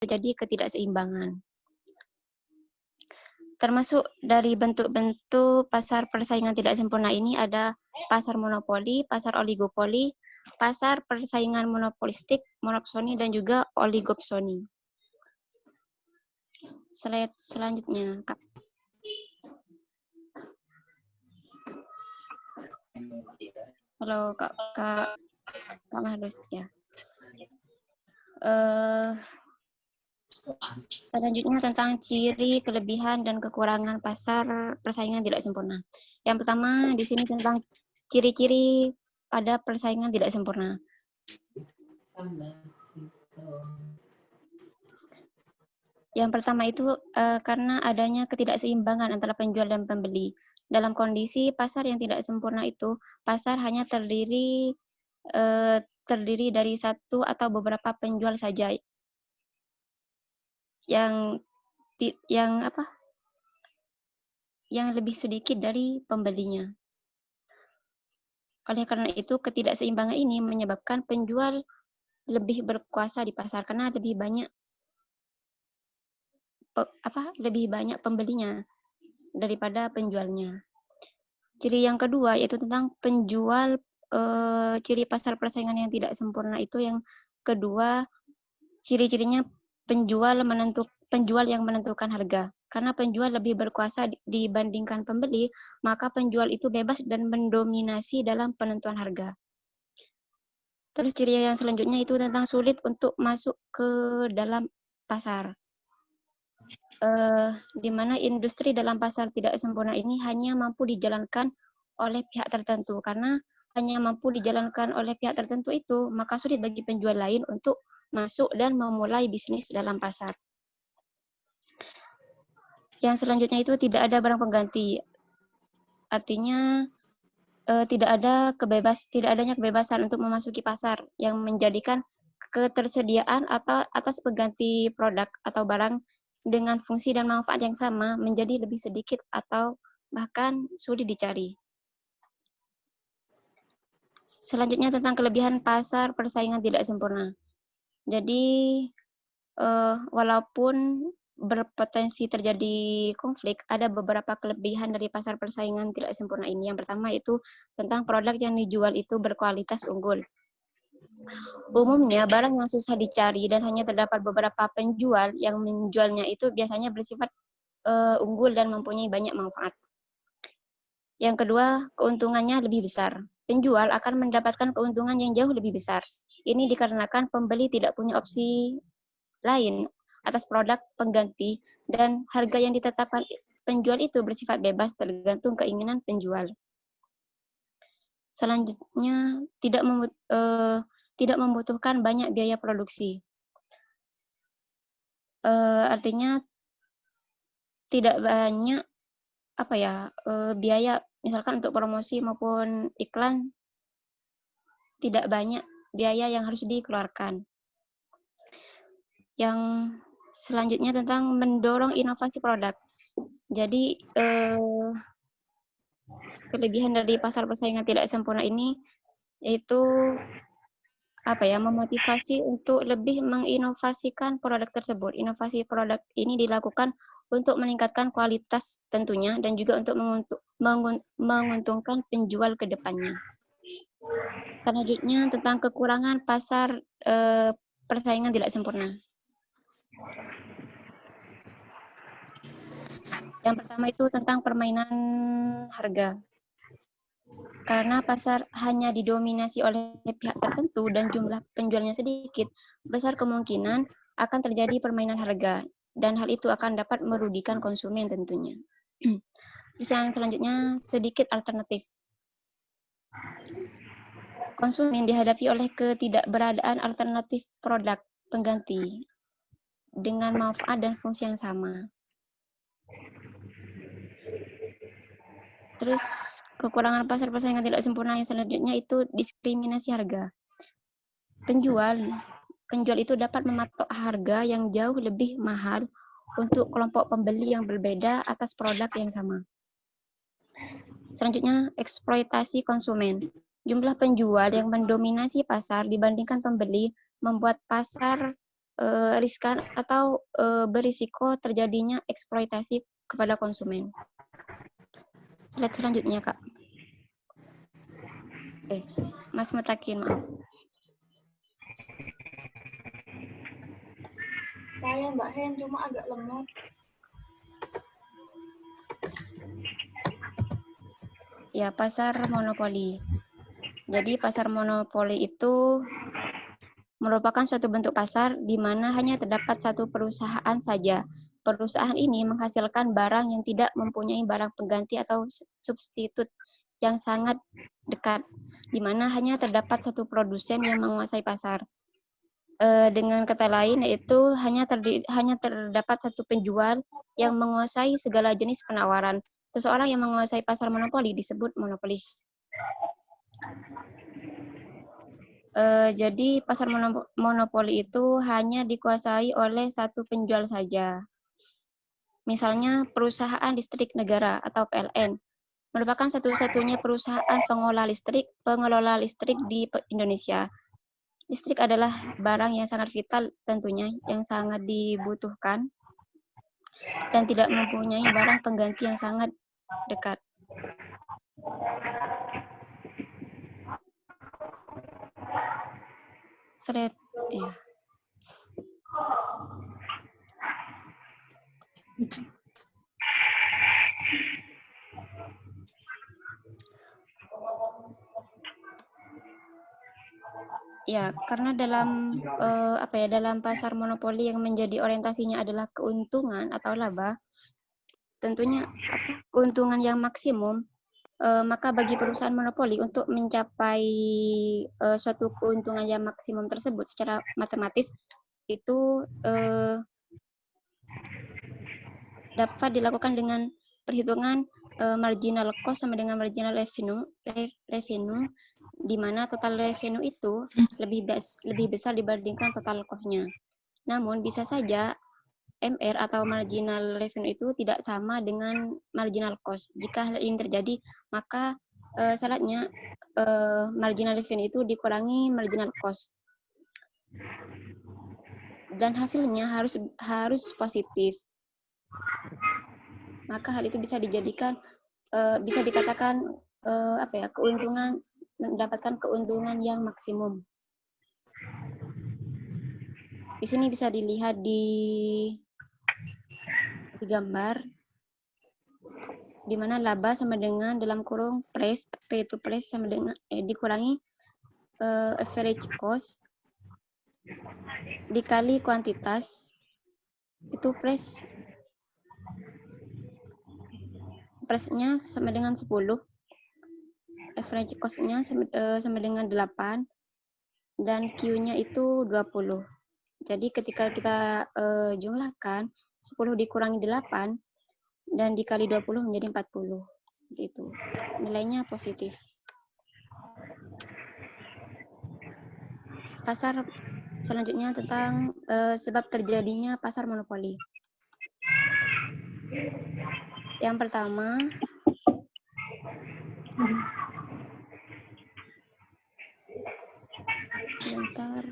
terjadi ketidakseimbangan. Termasuk dari bentuk-bentuk pasar persaingan tidak sempurna ini ada pasar monopoli, pasar oligopoli, pasar persaingan monopolistik, monopsoni, dan juga oligopsoni. Slide selanjutnya, Kak. Halo, Kak Mahrus, ya. Selanjutnya tentang ciri, kelebihan, dan kekurangan pasar persaingan tidak sempurna. Yang pertama di sini tentang ciri-ciri pada persaingan tidak sempurna. Yang pertama itu karena adanya ketidakseimbangan antara penjual dan pembeli. Dalam kondisi pasar yang tidak sempurna itu, pasar hanya terdiri dari satu atau beberapa penjual saja yang lebih sedikit dari pembelinya. Oleh karena itu, ketidakseimbangan ini menyebabkan penjual lebih berkuasa di pasar karena lebih banyak pembelinya daripada penjualnya. Ciri yang kedua yaitu tentang penjual, ciri pasar persaingan yang tidak sempurna itu yang kedua, ciri-cirinya penjual yang menentukan harga. Karena penjual lebih berkuasa dibandingkan pembeli, maka penjual itu bebas dan mendominasi dalam penentuan harga. Terus ciri yang selanjutnya itu tentang sulit untuk masuk ke dalam pasar. Di mana industri dalam pasar tidak sempurna ini hanya mampu dijalankan oleh pihak tertentu. Karena hanya mampu dijalankan oleh pihak tertentu itu, maka sulit bagi penjual lain untuk masuk dan memulai bisnis dalam pasar. Yang selanjutnya itu tidak ada barang pengganti. Artinya tidak adanya kebebasan untuk memasuki pasar yang menjadikan ketersediaan atau atas pengganti produk atau barang dengan fungsi dan manfaat yang sama menjadi lebih sedikit atau bahkan sulit dicari. Selanjutnya tentang kelebihan pasar persaingan tidak sempurna. Jadi walaupun berpotensi terjadi konflik, ada beberapa kelebihan dari pasar persaingan tidak sempurna ini. Yang pertama itu tentang produk yang dijual itu berkualitas unggul. Umumnya, barang yang susah dicari dan hanya terdapat beberapa penjual yang menjualnya itu biasanya bersifat unggul dan mempunyai banyak manfaat. Yang kedua, keuntungannya lebih besar. Penjual akan mendapatkan keuntungan yang jauh lebih besar. Ini dikarenakan pembeli tidak punya opsi lain atas produk pengganti dan harga yang ditetapkan penjual itu bersifat bebas tergantung keinginan penjual. Selanjutnya, tidak membutuhkan banyak biaya produksi. Artinya tidak banyak biaya, misalkan untuk promosi maupun iklan, tidak banyak biaya yang harus dikeluarkan. Yang selanjutnya tentang mendorong inovasi produk. Jadi kelebihan dari pasar persaingan tidak sempurna ini yaitu memotivasi untuk lebih menginovasikan produk tersebut. Inovasi produk ini dilakukan untuk meningkatkan kualitas tentunya dan juga untuk menguntungkan penjual ke depannya. Selanjutnya tentang kekurangan pasar persaingan tidak sempurna. Yang pertama itu tentang permainan harga. Karena pasar hanya didominasi oleh pihak tertentu dan jumlah penjualnya sedikit, besar kemungkinan akan terjadi permainan harga, dan hal itu akan dapat merugikan konsumen tentunya. Terus yang selanjutnya, sedikit alternatif. Konsumen dihadapi oleh ketidakberadaan alternatif produk pengganti dengan manfaat dan fungsi yang sama. Terus kekurangan pasar persaingan tidak sempurna yang selanjutnya itu diskriminasi harga. Penjual itu dapat mematok harga yang jauh lebih mahal untuk kelompok pembeli yang berbeda atas produk yang sama. Selanjutnya, eksploitasi konsumen. Jumlah penjual yang mendominasi pasar dibandingkan pembeli membuat pasar riskan atau berisiko terjadinya eksploitasi kepada konsumen. Slide selanjutnya, Kak. Mas Mutakin, maaf. Saya Mbak Hen, cuma agak lemot. Ya, pasar monopoli. Jadi pasar monopoli itu merupakan suatu bentuk pasar di mana hanya terdapat satu perusahaan saja. Perusahaan ini menghasilkan barang yang tidak mempunyai barang pengganti atau substitut yang sangat dekat, di mana hanya terdapat satu produsen yang menguasai pasar. Dengan kata lain, yaitu hanya terdapat satu penjual yang menguasai segala jenis penawaran. Seseorang yang menguasai pasar monopoli disebut monopolis. Jadi pasar monopoli itu hanya dikuasai oleh satu penjual saja. Misalnya perusahaan listrik negara atau PLN merupakan satu-satunya perusahaan pengelola listrik di Indonesia. Listrik adalah barang yang sangat vital tentunya, yang sangat dibutuhkan dan tidak mempunyai barang pengganti yang sangat dekat. Slide, ya. Ya, karena dalam dalam pasar monopoli yang menjadi orientasinya adalah keuntungan atau laba, tentunya keuntungan yang maksimum, maka bagi perusahaan monopoli untuk mencapai suatu keuntungan yang maksimum tersebut secara matematis itu dapat dilakukan dengan perhitungan marginal cost sama dengan marginal revenue, di mana total revenue itu lebih besar dibandingkan total cost-nya. Namun bisa saja MR atau marginal revenue itu tidak sama dengan marginal cost. Jika hal ini terjadi, maka syaratnya marginal revenue itu dikurangi marginal cost. Dan hasilnya harus positif. Maka hal itu bisa dijadikan bisa dikatakan mendapatkan keuntungan yang maksimum. Di sini bisa dilihat di gambar di mana laba sama dengan dalam kurung price, P itu price sama dengan dikurangi average cost dikali kuantitas itu price-nya sama dengan 10, average cost-nya sama dengan 8, dan Q-nya itu 20. Jadi ketika kita jumlahkan 10 dikurangi 8 dan dikali 20 menjadi 40. Seperti itu. Nilainya positif. Pasar selanjutnya tentang sebab terjadinya pasar monopoli. Yang pertama, sebentar.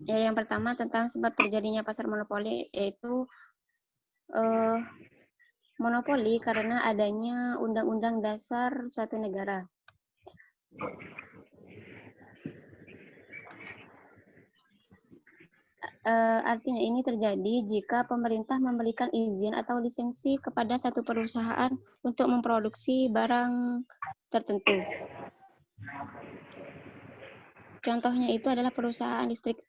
Ya, yang pertama tentang sebab terjadinya pasar monopoli, yaitu monopoli karena adanya undang-undang dasar suatu negara. Artinya ini terjadi jika pemerintah memberikan izin atau lisensi kepada satu perusahaan untuk memproduksi barang tertentu. Contohnya itu adalah perusahaan listrik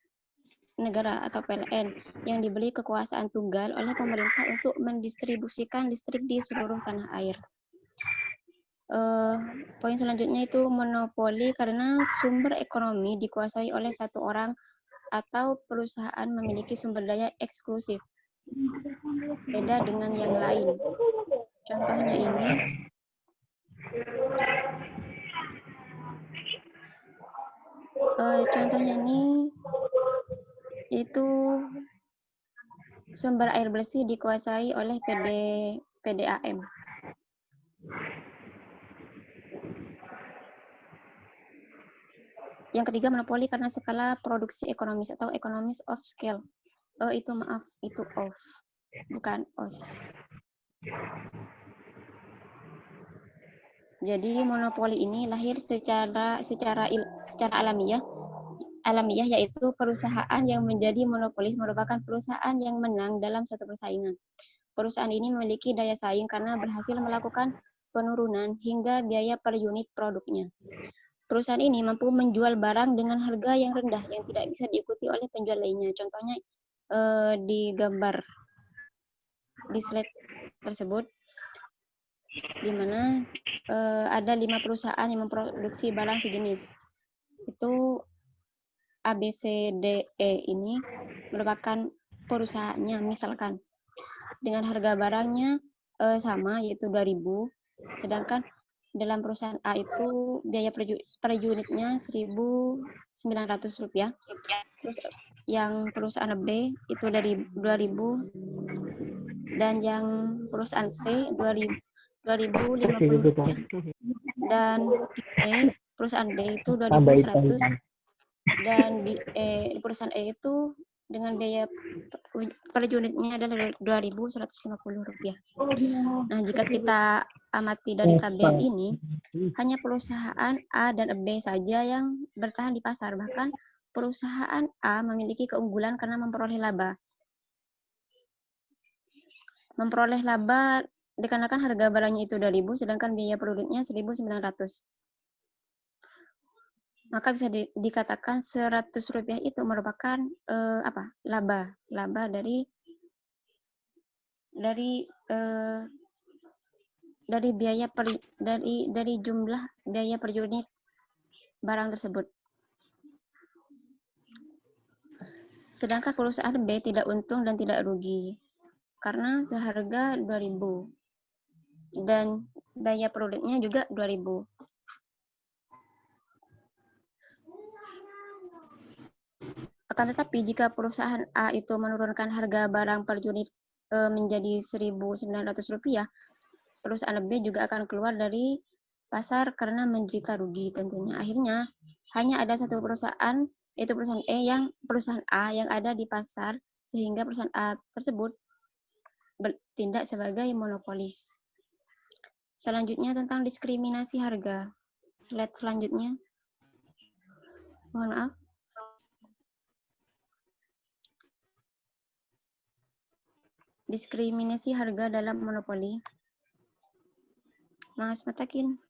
negara atau PLN yang diberi kekuasaan tunggal oleh pemerintah untuk mendistribusikan listrik di seluruh tanah air. Poin selanjutnya itu monopoli karena sumber ekonomi dikuasai oleh satu orang atau perusahaan memiliki sumber daya eksklusif, beda dengan yang lain. Contohnya ini, itu Sumber air bersih dikuasai oleh PDAM. Yang ketiga, monopoli karena skala produksi ekonomis atau economies of scale. Itu maaf, itu of, bukan os. Jadi monopoli ini lahir secara alamiah, yaitu perusahaan yang menjadi monopolis merupakan perusahaan yang menang dalam suatu persaingan. Perusahaan ini memiliki daya saing karena berhasil melakukan penurunan hingga biaya per unit produknya. Perusahaan ini mampu menjual barang dengan harga yang rendah yang tidak bisa diikuti oleh penjual lainnya. Contohnya di gambar di slide tersebut, di mana ada 5 perusahaan yang memproduksi barang sejenis. Itu ABCDE ini merupakan perusahaannya, misalkan dengan harga barangnya sama, yaitu 2.000, sedangkan dalam perusahaan A itu biaya per unitnya Rp1.900. Terus yang perusahaan B itu dari 2.000, dan yang perusahaan C 2.050 rupiah. Dan di perusahaan D itu 2.100, dan di perusahaan E itu dengan biaya per unitnya adalah Rp2.150. Nah, jika kita amati dari tabel ini, hanya perusahaan A dan B saja yang bertahan di pasar. Bahkan perusahaan A memiliki keunggulan karena memperoleh laba. Dikarenakan harga barangnya itu 2.000, sedangkan biaya produknya 1.900. Maka bisa dikatakan Rp100 itu merupakan laba dari biaya dari jumlah biaya per unit barang tersebut. Sedangkan perusahaan B tidak untung dan tidak rugi karena seharga 2.000 dan biaya produknya juga 2.000. Akan tetapi jika perusahaan A itu menurunkan harga barang per unit menjadi Rp1.900, perusahaan B juga akan keluar dari pasar karena menderita rugi tentunya. Akhirnya hanya ada satu perusahaan, yaitu perusahaan A yang ada di pasar, sehingga perusahaan A tersebut bertindak sebagai monopolis. Selanjutnya tentang diskriminasi harga. Slide selanjutnya. Mohon maaf. Diskriminasi harga dalam monopoli. Mas Matakin.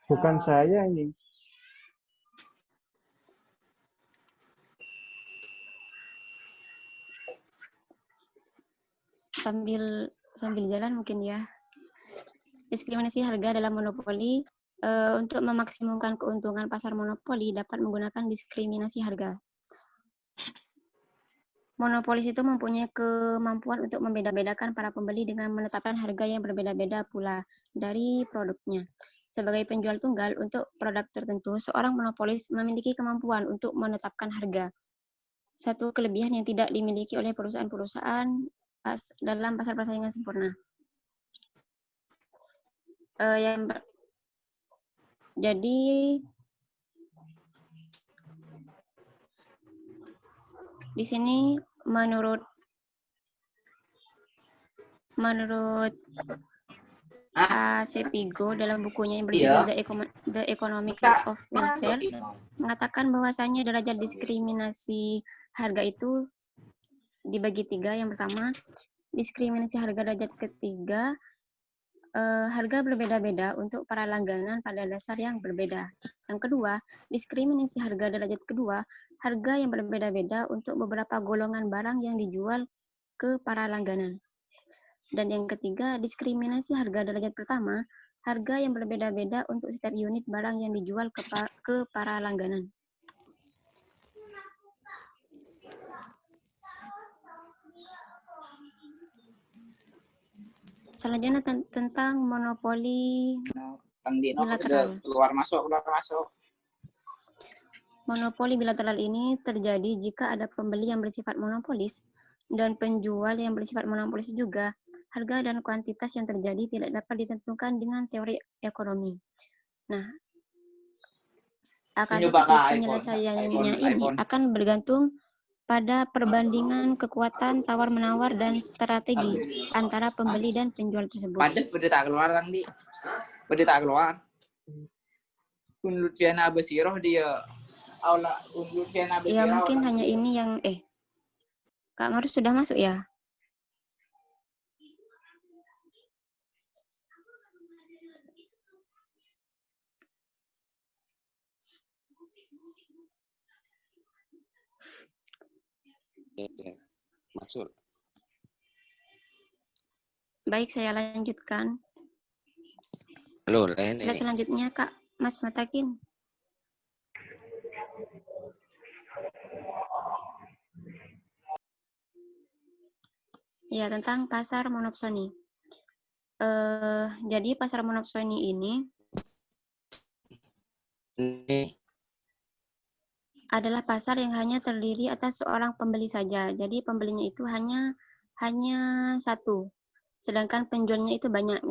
Bukan saya ini. Sambil jalan mungkin ya. Diskriminasi harga dalam monopoli. Untuk memaksimumkan keuntungan pasar monopoli dapat menggunakan diskriminasi harga. Monopolis itu mempunyai kemampuan untuk membeda-bedakan para pembeli dengan menetapkan harga yang berbeda-beda pula dari produknya. Sebagai penjual tunggal untuk produk tertentu, seorang monopolis memiliki kemampuan untuk menetapkan harga. Satu kelebihan yang tidak dimiliki oleh perusahaan-perusahaan dalam pasar persaingan sempurna. Jadi di sini menurut Sepigo dalam bukunya yang berjudul The Economics of Welfare mengatakan bahwasanya derajat diskriminasi harga itu dibagi 3. Yang pertama, diskriminasi harga derajat ketiga, harga berbeda-beda untuk para langganan pada dasar yang berbeda. Yang kedua, diskriminasi harga derajat kedua, harga yang berbeda-beda untuk beberapa golongan barang yang dijual ke para langganan. Dan yang ketiga, diskriminasi harga derajat pertama, harga yang berbeda-beda untuk setiap unit barang yang dijual ke para langganan. Selanjutnya tentang monopoli Tang Dino Bilateral. keluar masuk. Monopoli bilateral ini terjadi jika ada pembeli yang bersifat monopolis dan penjual yang bersifat monopolis juga. Harga dan kuantitas yang terjadi tidak dapat ditentukan dengan teori ekonomi. Nah, akan tetapi penyelesaiannya ini akan bergantung pada perbandingan kekuatan tawar-menawar dan strategi antara pembeli dan penjual tersebut. Pada tak keluar Tang Di. Pada tak keluar. Kun Luciana Basiroh dia. Aula Luciana Basiroh. Ya mungkin hanya ini yang Kak Marus sudah masuk ya? Oke. Masuk. Baik, saya lanjutkan. Halo, Slide selanjutnya Kak Mas Matakin. Ya, tentang pasar monopsoni. Jadi pasar monopsoni ini adalah pasar yang hanya terdiri atas seorang pembeli saja. Jadi pembelinya itu hanya satu. Sedangkan penjualnya itu banyak.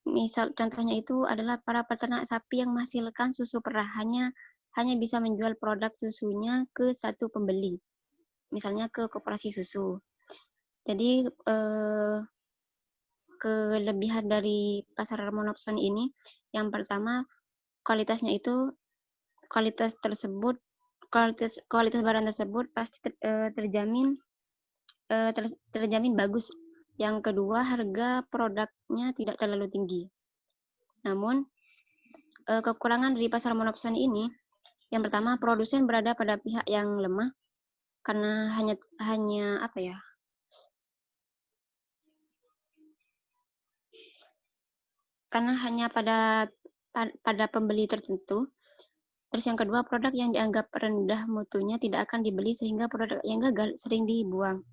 Misal contohnya itu adalah para peternak sapi yang menghasilkan susu perah hanya bisa menjual produk susunya ke satu pembeli. Misalnya ke koperasi susu. Jadi kelebihan dari pasar monopsoni ini yang pertama kualitas barang tersebut pasti terjamin bagus. Yang kedua, harga produknya tidak terlalu tinggi. Namun kekurangan dari pasar monopsoni ini yang pertama, produsen berada pada pihak yang lemah karena hanya pada pembeli tertentu. Terus yang kedua, produk yang dianggap rendah mutunya tidak akan dibeli sehingga produk yang gagal sering dibuang.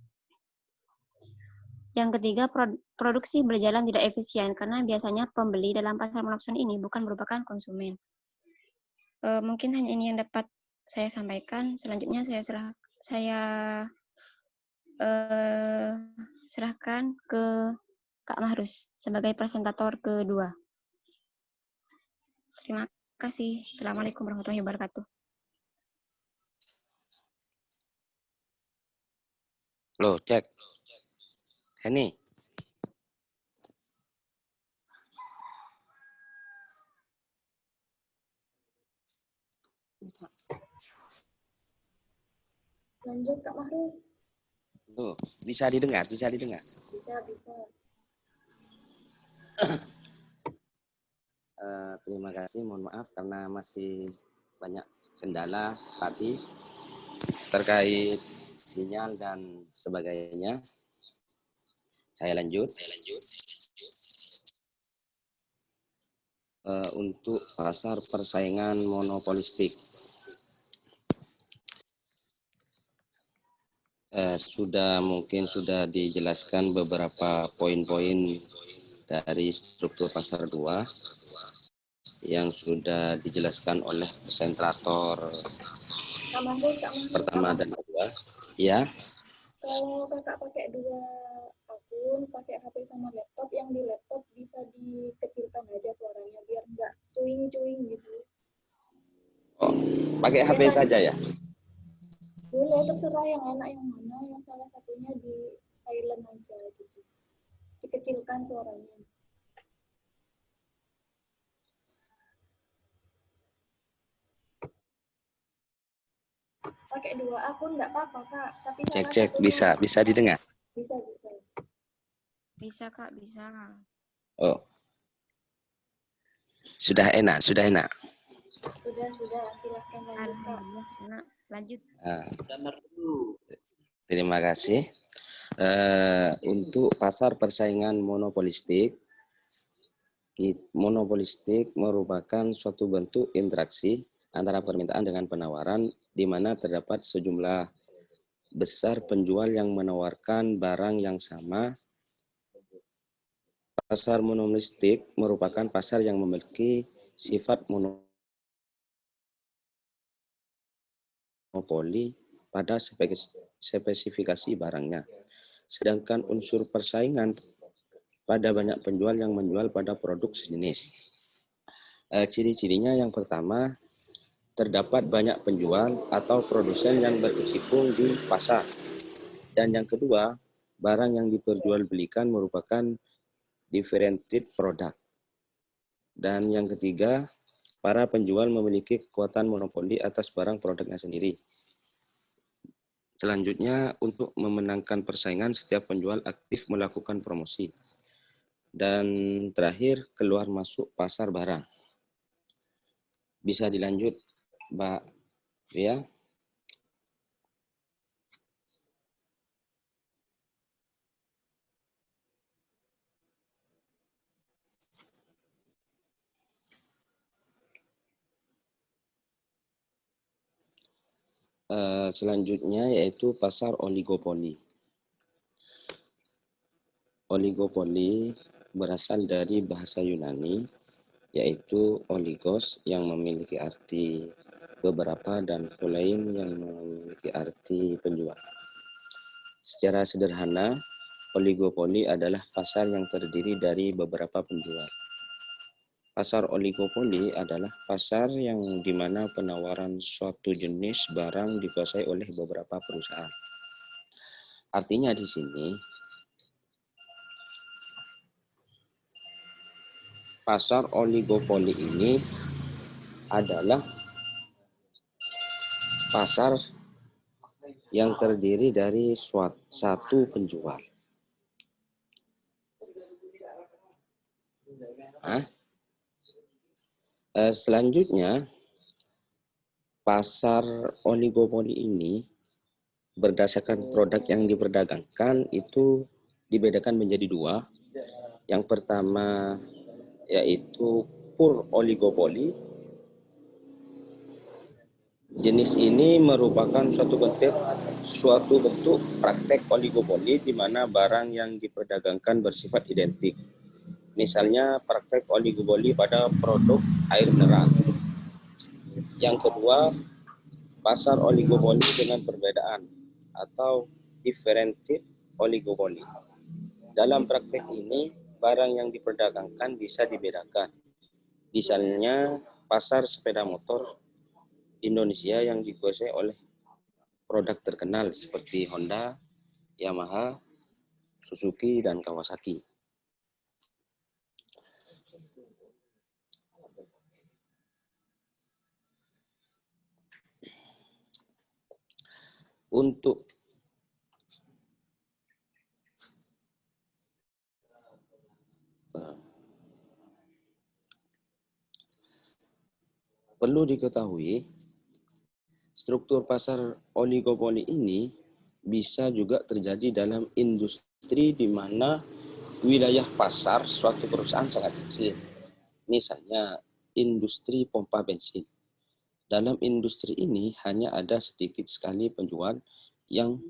Yang ketiga, produksi berjalan tidak efisien karena biasanya pembeli dalam pasar monopsoni ini bukan merupakan konsumen. Mungkin hanya ini yang dapat saya sampaikan. Selanjutnya saya serahkan ke Kak Mahrus sebagai presentator kedua. Terima kasih. Assalamualaikum warahmatullahi wabarakatuh. Loh, cek. Ini. Lanjut Kak Mahrus. Loh, bisa didengar? Bisa. Terima kasih, mohon maaf karena masih banyak kendala tadi terkait sinyal dan sebagainya. Saya lanjut. Untuk pasar persaingan monopolistik. Mungkin sudah dijelaskan beberapa poin-poin dari struktur pasar 2 yang sudah dijelaskan oleh presentator pertama dan kedua. Ya. Kalau kakak pakai 2 akun, pakai HP sama laptop, yang di laptop bisa dikecilkan aja suaranya biar nggak cuing-cuing gitu. Oh, pakai HP saja ya? Boleh, terserah yang enak yang mana, yang salah satunya di silent aja gitu. Dikecilkan suaranya. Pakai 2 akun nggak apa-apa Kak, tapi Cek bisa didengar? Bisa. Bisa Kak, bisa. Oh. Sudah enak. Sudah, silahkan lanjut Kak. Enak, lanjut. Terima kasih. Untuk pasar persaingan monopolistik merupakan suatu bentuk interaksi antara permintaan dengan penawaran di mana terdapat sejumlah besar penjual yang menawarkan barang yang sama Pasar monopolistik merupakan pasar yang memiliki sifat monopoli pada spesifikasi barangnya. Sedangkan unsur persaingan pada banyak penjual yang menjual pada produk sejenis. Ciri-cirinya yang pertama, terdapat banyak penjual atau produsen yang berkecimpung di pasar. Dan yang kedua, barang yang diperjualbelikan merupakan differentiated product. Dan yang ketiga, para penjual memiliki kekuatan monopoli atas barang produknya sendiri. Selanjutnya, untuk memenangkan persaingan, setiap penjual aktif melakukan promosi. Dan terakhir, keluar masuk pasar barang. Bisa dilanjut, Mbak Ria? Selanjutnya yaitu pasar oligopoli. Oligopoli berasal dari bahasa Yunani, yaitu oligos yang memiliki arti beberapa dan polain yang memiliki arti penjual. Secara sederhana, oligopoli adalah pasar yang terdiri dari beberapa penjual. Pasar oligopoli adalah pasar yang di mana penawaran suatu jenis barang dikuasai oleh beberapa perusahaan. Artinya di sini, pasar oligopoli ini adalah pasar yang terdiri dari satu penjual. Selanjutnya, pasar oligopoli ini berdasarkan produk yang diperdagangkan itu dibedakan menjadi dua. Yang pertama yaitu pure oligopoli. Jenis ini merupakan suatu bentuk praktek oligopoli di mana barang yang diperdagangkan bersifat identik. Misalnya praktek oligopoli pada produk air mineral. Yang kedua, pasar oligopoli dengan perbedaan atau differentiated oligopoli. Dalam praktek ini, barang yang diperdagangkan bisa dibedakan. Misalnya, pasar sepeda motor Indonesia yang dikuasai oleh produk terkenal seperti Honda, Yamaha, Suzuki, dan Kawasaki. Untuk perlu diketahui, struktur pasar oligopoli ini bisa juga terjadi dalam industri di mana wilayah pasar suatu perusahaan sangat kecil. Misalnya industri pompa bensin. Dalam industri ini hanya ada sedikit sekali penjual yang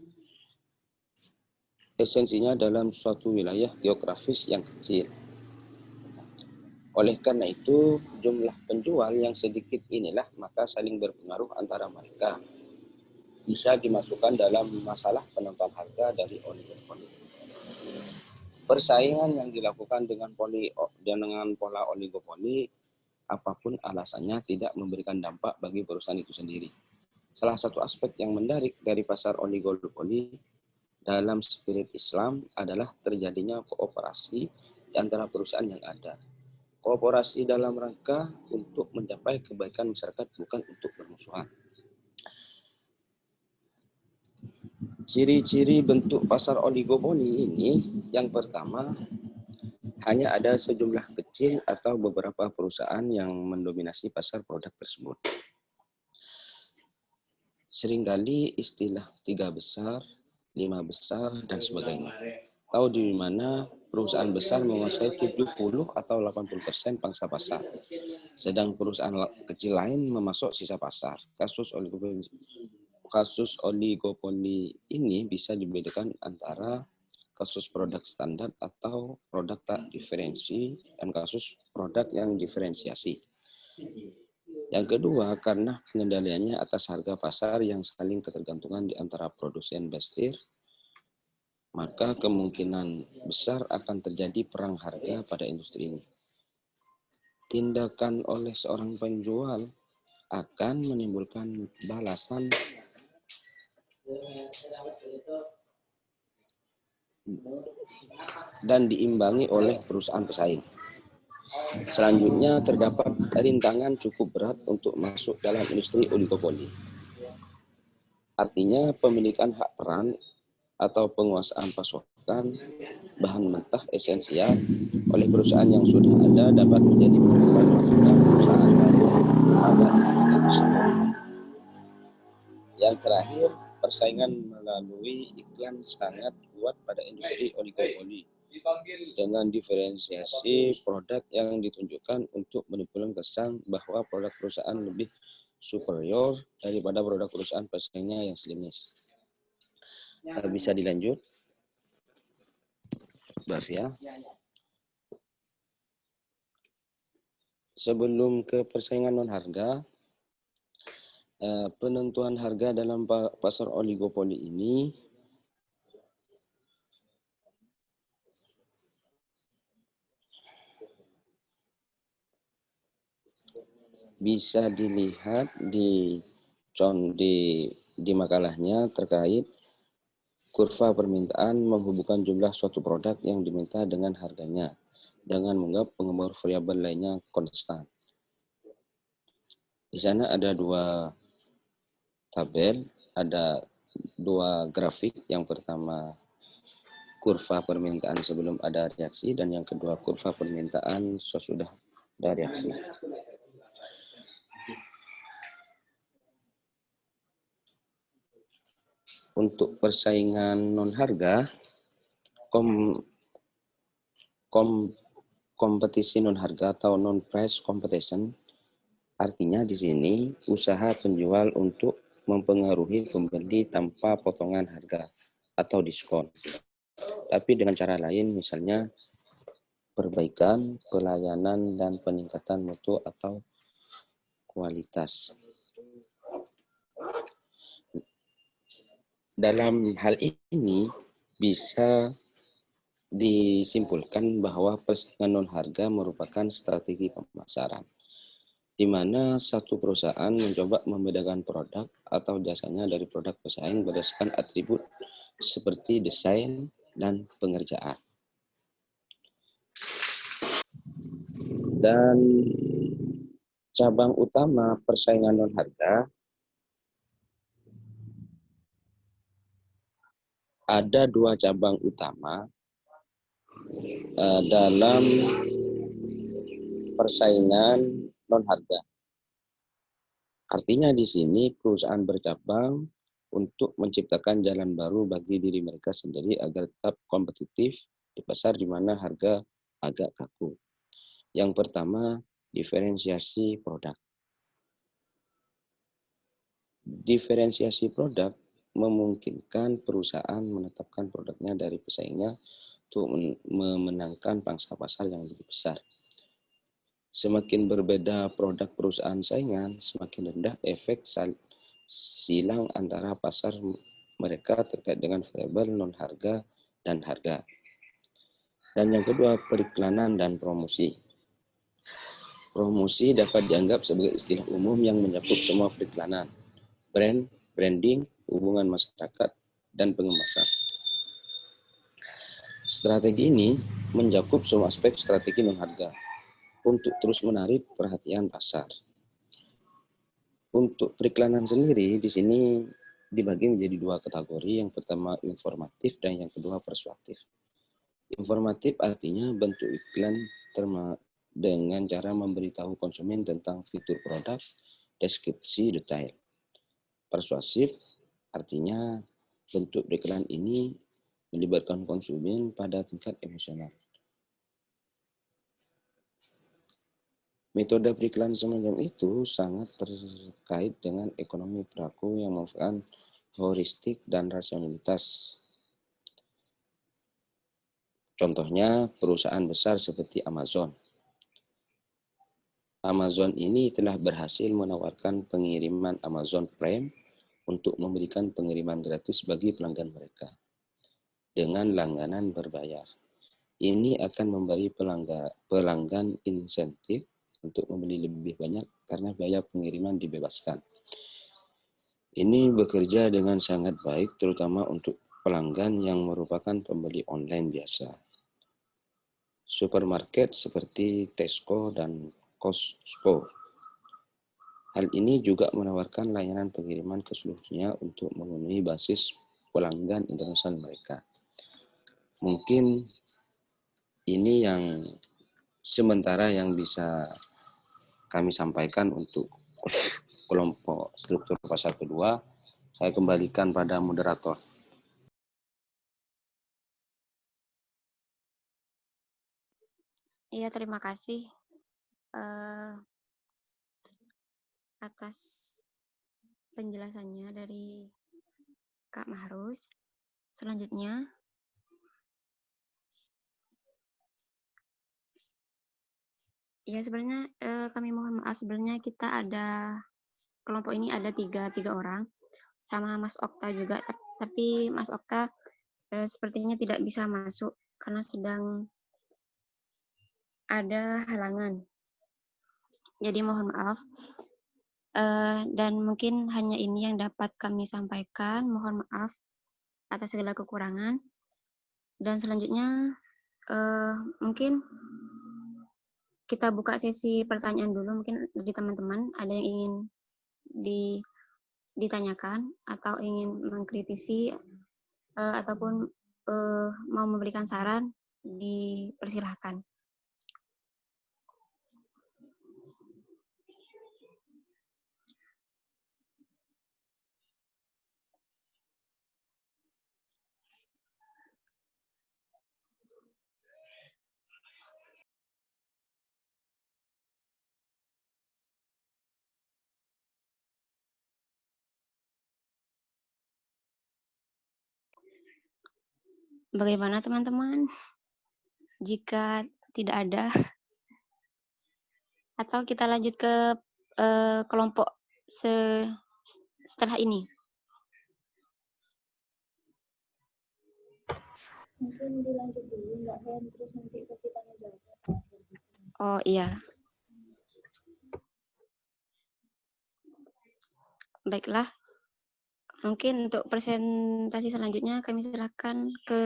esensinya dalam suatu wilayah geografis yang kecil. Oleh karena itu, jumlah penjual yang sedikit inilah maka saling berpengaruh antara mereka. Bisa dimasukkan dalam masalah penentuan harga dari oligopoli. Persaingan yang dilakukan dengan pola oligopoli, apapun alasannya, tidak memberikan dampak bagi perusahaan itu sendiri. Salah satu aspek yang menarik dari pasar oligopoli dalam spirit Islam adalah terjadinya kooperasi di antara perusahaan yang ada. Kooperasi dalam rangka untuk mencapai kebaikan masyarakat, bukan untuk bermusuhan. Ciri-ciri bentuk pasar oligopoli ini, yang pertama, hanya ada sejumlah kecil atau beberapa perusahaan yang mendominasi pasar produk tersebut. Seringkali istilah 3 besar, 5 besar, dan sebagainya. Tahu di mana perusahaan besar menguasai 70 atau 80% pangsa pasar. Sedang perusahaan kecil lain memasok sisa pasar. Kasus oligopoli ini bisa dibedakan antara kasus produk standar atau produk tak diferensi, dan kasus produk yang diferensiasi. Yang kedua, karena pengendaliannya atas harga pasar yang saling ketergantungan di antara produsen bestir, maka kemungkinan besar akan terjadi perang harga pada industri ini. Tindakan oleh seorang penjual akan menimbulkan balasan dan diimbangi oleh perusahaan pesaing. Selanjutnya, terdapat rintangan cukup berat untuk masuk dalam industri oligopoli. Artinya, pemilikan hak peran atau penguasaan pasokan bahan mentah esensial oleh perusahaan yang sudah ada dapat menjadi beban masukan perusahaan baru pada industri tersebut. Yang terakhir, persaingan melalui iklan sangat kuat pada industri oligopoli dengan diferensiasi produk yang ditunjukkan untuk menimbulkan kesan bahwa produk perusahaan lebih superior daripada produk perusahaan pesaingnya yang sejenis. Bisa dilanjut, Mbak Fia. Sebelum ke persaingan non harga, penentuan harga dalam pasar oligopoli ini bisa dilihat di makalahnya terkait kurva permintaan menghubungkan jumlah suatu produk yang diminta dengan harganya dengan menganggap pengembar variabel lainnya konstan. Di sana ada dua tabel, ada dua grafik. Yang pertama kurva permintaan sebelum ada reaksi dan yang kedua kurva permintaan sesudah ada reaksi. Untuk persaingan non harga, kompetisi non harga atau non price competition, artinya di sini usaha penjual untuk mempengaruhi pembeli tanpa potongan harga atau diskon, tapi dengan cara lain, misalnya perbaikan, pelayanan, dan peningkatan mutu atau kualitas. Dalam hal ini bisa disimpulkan bahwa persaingan non harga merupakan strategi pemasaran, di mana satu perusahaan mencoba membedakan produk atau jasanya dari produk pesaing berdasarkan atribut seperti desain dan pengerjaan. Dan cabang utama persaingan non harga ada dua cabang utama dalam persaingan non harga. Artinya di sini perusahaan bercabang untuk menciptakan jalan baru bagi diri mereka sendiri agar tetap kompetitif di pasar di mana harga agak kaku. Yang pertama, diferensiasi produk. Diferensiasi produk memungkinkan perusahaan menetapkan produknya dari pesaingnya untuk memenangkan pangsa pasar yang lebih besar. Semakin berbeda produk perusahaan saingan, semakin rendah efek silang antara pasar mereka terkait dengan variabel non harga dan harga. Dan yang kedua, periklanan dan promosi. Promosi dapat dianggap sebagai istilah umum yang mencakup semua periklanan, brand, branding, hubungan masyarakat, dan pengemasan. Strategi ini mencakup semua aspek strategi non harga untuk terus menarik perhatian pasar. Untuk periklanan sendiri di sini dibagi menjadi dua kategori. Yang pertama informatif dan yang kedua persuasif. Informatif artinya bentuk iklan dengan cara memberitahu konsumen tentang fitur produk, deskripsi detail. Persuasif artinya bentuk iklan ini melibatkan konsumen pada tingkat emosional. Metode periklan semacam itu sangat terkait dengan ekonomi perilaku yang merupakan heuristik dan rasionalitas. Contohnya perusahaan besar seperti Amazon. Amazon ini telah berhasil menawarkan pengiriman Amazon Prime untuk memberikan pengiriman gratis bagi pelanggan mereka dengan langganan berbayar. Ini akan memberi pelanggan insentif untuk membeli lebih banyak karena biaya pengiriman dibebaskan. Ini bekerja dengan sangat baik terutama untuk pelanggan yang merupakan pembeli online biasa. Supermarket seperti Tesco dan Costco. Hal ini juga menawarkan layanan pengiriman ke seluruh dunia untuk memenuhi basis pelanggan internasional mereka. Mungkin ini yang sementara yang bisa kami sampaikan untuk kelompok struktur pasar kedua. Saya kembalikan pada moderator. Iya, terima kasih atas penjelasannya dari Kak Mahrus. Selanjutnya, ya sebenarnya kami mohon maaf, sebenarnya kita ada kelompok ini ada tiga orang sama Mas Okta juga, tapi Mas Okta sepertinya tidak bisa masuk karena sedang ada halangan. Jadi mohon maaf. Dan mungkin hanya ini yang dapat kami sampaikan. Mohon maaf atas segala kekurangan. Dan selanjutnya mungkin kita buka sesi pertanyaan dulu. Mungkin dari teman-teman ada yang ingin ditanyakan atau ingin mengkritisi ataupun mau memberikan saran, dipersilahkan. Bagaimana teman-teman? Jika tidak ada, atau kita lanjut ke kelompok setelah ini. Mungkin dilanjut dulu Mbak Hen, terus nanti sesi tanya jawabnya. Oh iya. Baiklah. Mungkin untuk presentasi selanjutnya kami silakan ke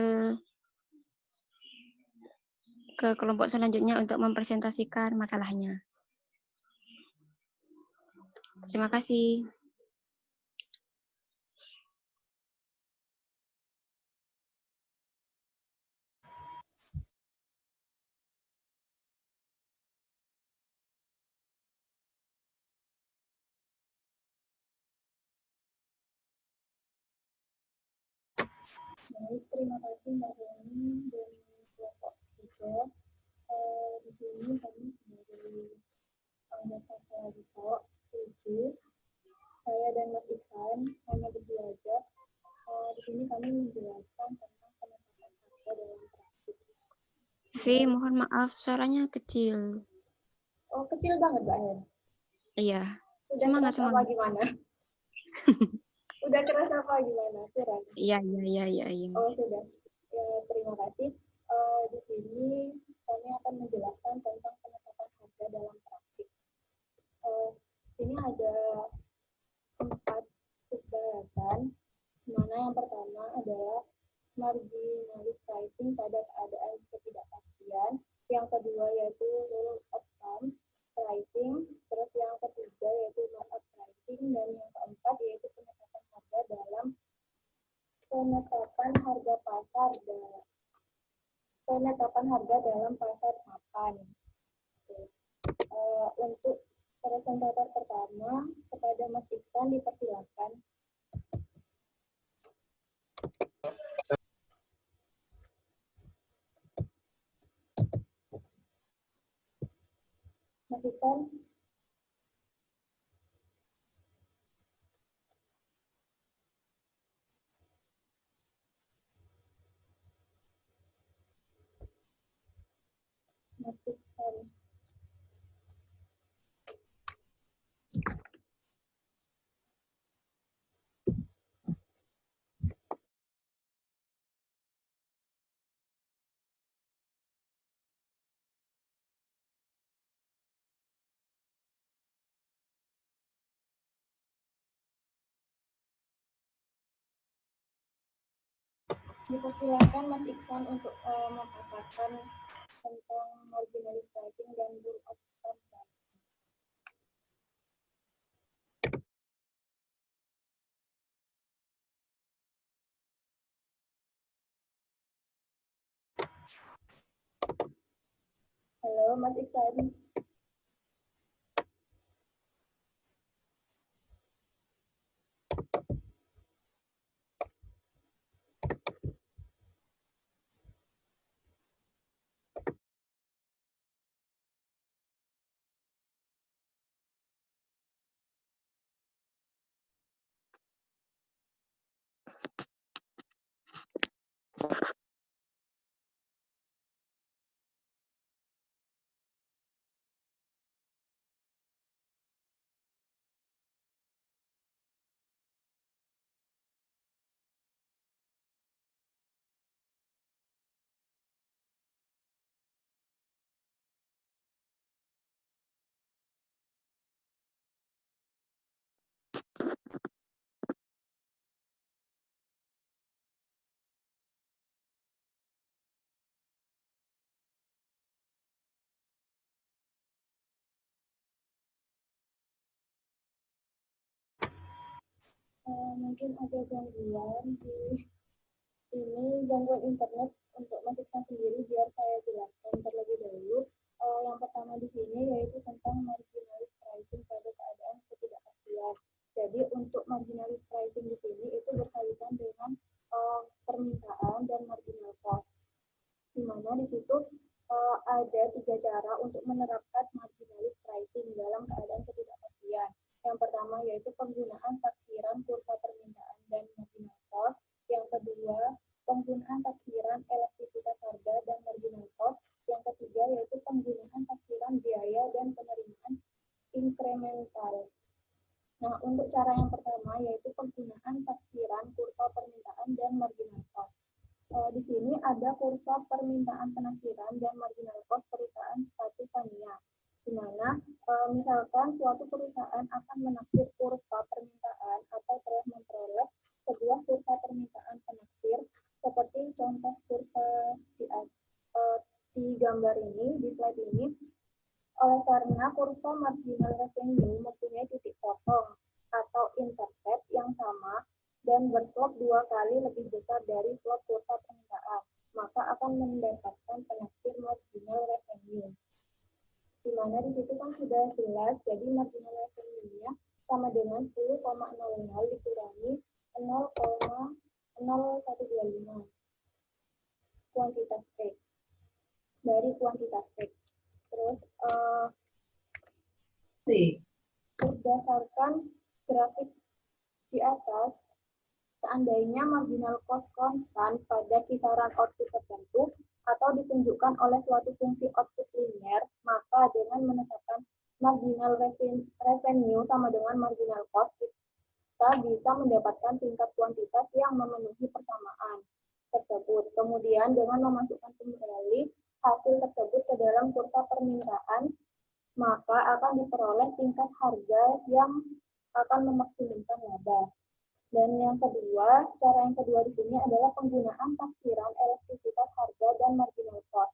kelompok selanjutnya untuk mempresentasikan makalahnya. Terima kasih. Baik, terima kasih Mbak Heni dan kelompok juga. Di sini kami sebagai anggota kelompok 7, saya dan Mas Iksan hanya berdua aja. Di sini kami menjelaskan tentang penetapan harga dalam praktik. Mohon maaf, suaranya kecil. Oh, kecil banget Mbak Hen. Iya. Sudah Semangat. apa gimana? Udah kerasa apa gimana? Kurang? Iya. Oh, sudah. Ya, terima kasih. Di sini kami akan menjelaskan tentang penetapan harga dalam praktik. Sini ada 4 subbahasan, mana yang pertama adalah marginalis pricing pada keadaan ketidakpastian, yang kedua yaitu rule of thumb pricing, terus yang ketiga yaitu markup pricing, dan yang keempat yaitu penetapan harga dalam penetapan harga dalam pasar makan. Untuk presentator pertama kepada Mas Iksan dipersilakan. Mas Iksan. Mas Iksan. Dipersilakan Mas Iksan untuk memaparkan tentang marginalist pricing dan rule of thumb pricing. Halo Mas Iksan. Mungkin ada gangguan di ini, gangguan internet untuk Mas Iksan sendiri, biar saya jelaskan terlebih dahulu. Yang pertama di sini yaitu tentang marginalist pricing pada keadaan ketidakpastian. Jadi untuk marginalist pricing di sini itu berkaitan dengan permintaan dan marginal cost. Di mana di situ ada 3 cara untuk menerapkan marginalist pricing dalam keadaan ketidakpastian. Yang pertama yaitu penggunaan taksiran kurva permintaan dan marginal cost. Yang kedua, penggunaan taksiran elastisitas harga dan marginal cost. Yang ketiga yaitu penggunaan taksiran biaya dan penerimaan incremental. Nah, untuk cara yang pertama yaitu penggunaan taksiran kurva permintaan dan marginal cost. Di sini ada kurva permintaan penaksiran dan marginal cost perusahaan sepatu Tamiya, di mana misalkan suatu perusahaan akan menaksir kurva permintaan atau telah memperoleh sebuah kurva permintaan penaksir seperti contoh kurva di gambar ini, di slide ini. Oleh karena kurva marginal revenue mempunyai titik potong atau intercept yang sama dan berslop 2 kali lebih besar dari slop kurva permintaan, maka akan mendapatkan penaksir marginal revenue. Di mana di situ kan sudah jelas, jadi marginal revenue-nya sama dengan 10,00 dikurangi 0,0125 kuantitas P dari kuantitas P. Terus berdasarkan grafik di atas, seandainya marginal cost konstan pada kisaran output tertentu atau ditunjukkan oleh suatu fungsi output linear, maka dengan menetapkan marginal revenue sama dengan marginal cost, kita bisa mendapatkan tingkat kuantitas yang memenuhi persamaan tersebut. Kemudian dengan memasukkan kembali hasil tersebut ke dalam kurva permintaan, maka akan diperoleh tingkat harga yang akan memaksimumkan laba. Dan yang kedua, cara yang kedua di sini adalah penggunaan taksiran elastisitas harga dan marginal cost.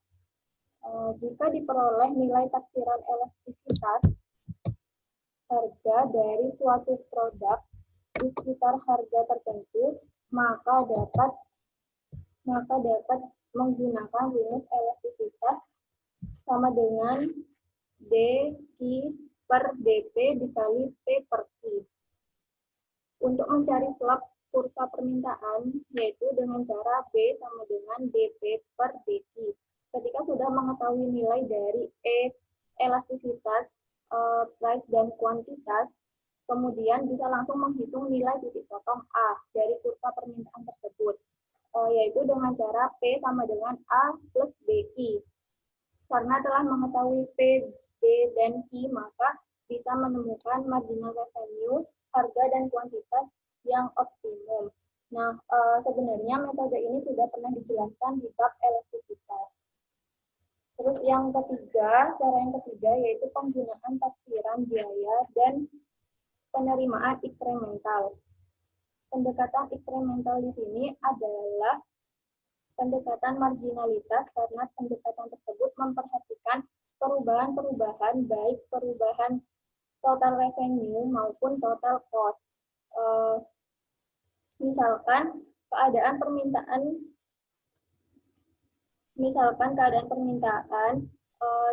Jika diperoleh nilai taksiran elastisitas harga dari suatu produk di sekitar harga tertentu, maka dapat menggunakan rumus elastisitas sama dengan dQ per dP dikali P per Q. Untuk mencari slop kurva permintaan, yaitu dengan cara B sama dengan dP per dQ. Ketika sudah mengetahui nilai dari elastisitas, price, dan kuantitas, kemudian bisa langsung menghitung nilai titik potong A dari kurva permintaan tersebut, yaitu dengan cara P sama dengan A plus BQ. Karena telah mengetahui P, B, dan Q, maka bisa menemukan marginal revenue, harga, dan kuantitas yang optimum. Nah, sebenarnya metode ini sudah pernah dijelaskan di bab elastisitas. Terus yang ketiga, cara yang ketiga yaitu penggunaan taksiran biaya dan penerimaan inkremental. Pendekatan inkremental di sini adalah pendekatan marginalitas karena pendekatan tersebut memperhatikan perubahan-perubahan baik perubahan total revenue maupun total cost. Misalkan keadaan permintaan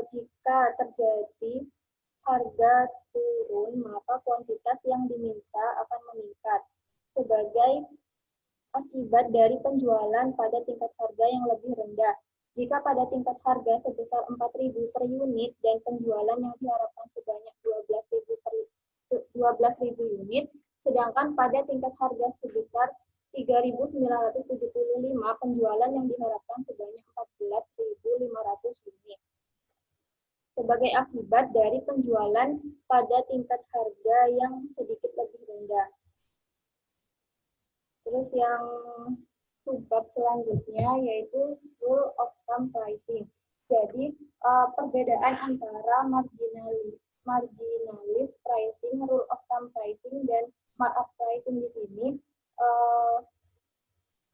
jika terjadi harga turun maka kuantitas yang diminta akan meningkat sebagai akibat dari penjualan pada tingkat harga yang lebih rendah. Jika pada tingkat harga sebesar 4.000 per unit dan penjualan yang diharapkan sebanyak 12.000 unit, sedangkan pada tingkat harga sebesar 3.975 penjualan yang diharapkan sebanyak 14.500 unit. Sebagai akibat dari penjualan pada tingkat harga yang sedikit lebih rendah. Terus yang subbab selanjutnya yaitu rule of thumb pricing. Jadi perbedaan antara marginalis pricing, rule of thumb pricing, dan markup pricing di sini.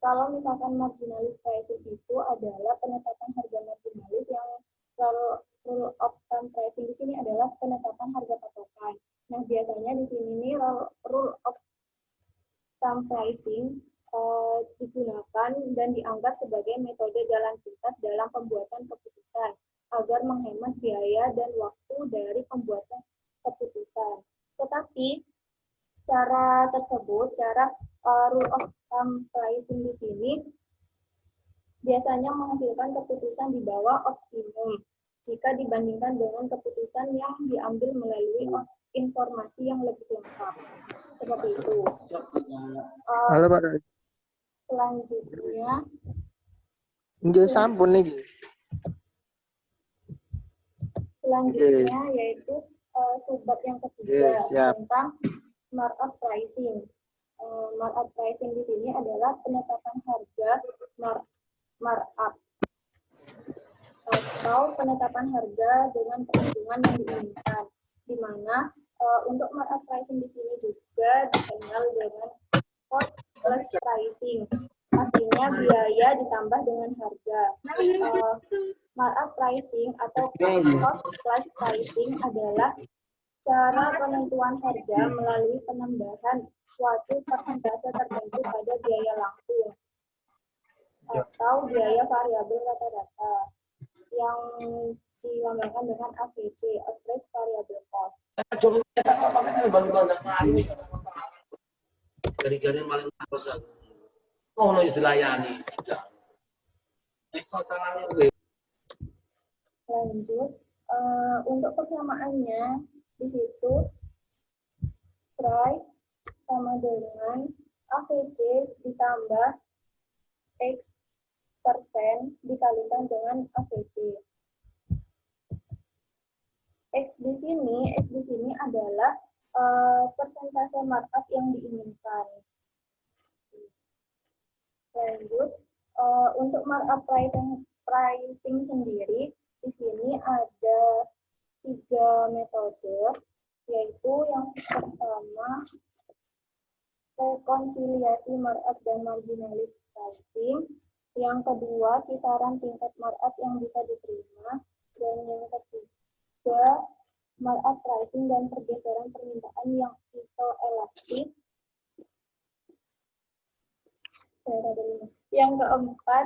Kalau misalkan marginalis pricing itu adalah penetapan harga marginalis, yang rule of thumb pricing di sini adalah penetapan harga patokan. Nah biasanya di sini nih rule of thumb pricing digunakan dan dianggap sebagai metode jalan pintas dalam pembuatan keputusan agar menghemat biaya dan waktu dari pembuatan keputusan. Tetapi cara tersebut, cara rule of thumb pricing di sini biasanya menghasilkan keputusan di bawah optimum jika dibandingkan dengan keputusan yang diambil melalui informasi yang lebih lengkap. Seperti itu. Halo Pak. Selanjutnya, Nggih sampun niki. selanjutnya yaitu subbab yang ketiga siap. tentang markup pricing. Markup pricing di sini adalah penetapan harga markup atau penetapan harga dengan perhitungan yang diinginkan, di mana untuk markup pricing di sini juga dikenal dengan cost plus pricing, artinya biaya ditambah dengan harga. Markup pricing atau cost plus pricing adalah cara penentuan harga melalui penambahan suatu persentase tertentu pada biaya langsung atau biaya variabel rata-rata yang dilambangkan dengan AVC, Average Variable Cost. Gari-gari maling besar. Oh, no dilayani. Lanjut, untuk persamaannya di situ price sama dengan AVC ditambah X persen dikalikan dengan AVC. X di sini adalah persentase markup yang diinginkan. Lanjut, untuk markup pricing sendiri di sini ada 3 metode, yaitu yang pertama rekonsiliasi markup dan marginalis pricing, yang kedua kisaran tingkat markup yang bisa diterima, dan yang ketiga markup pricing dan pergeseran permintaan yang isoelastis. Yang keempat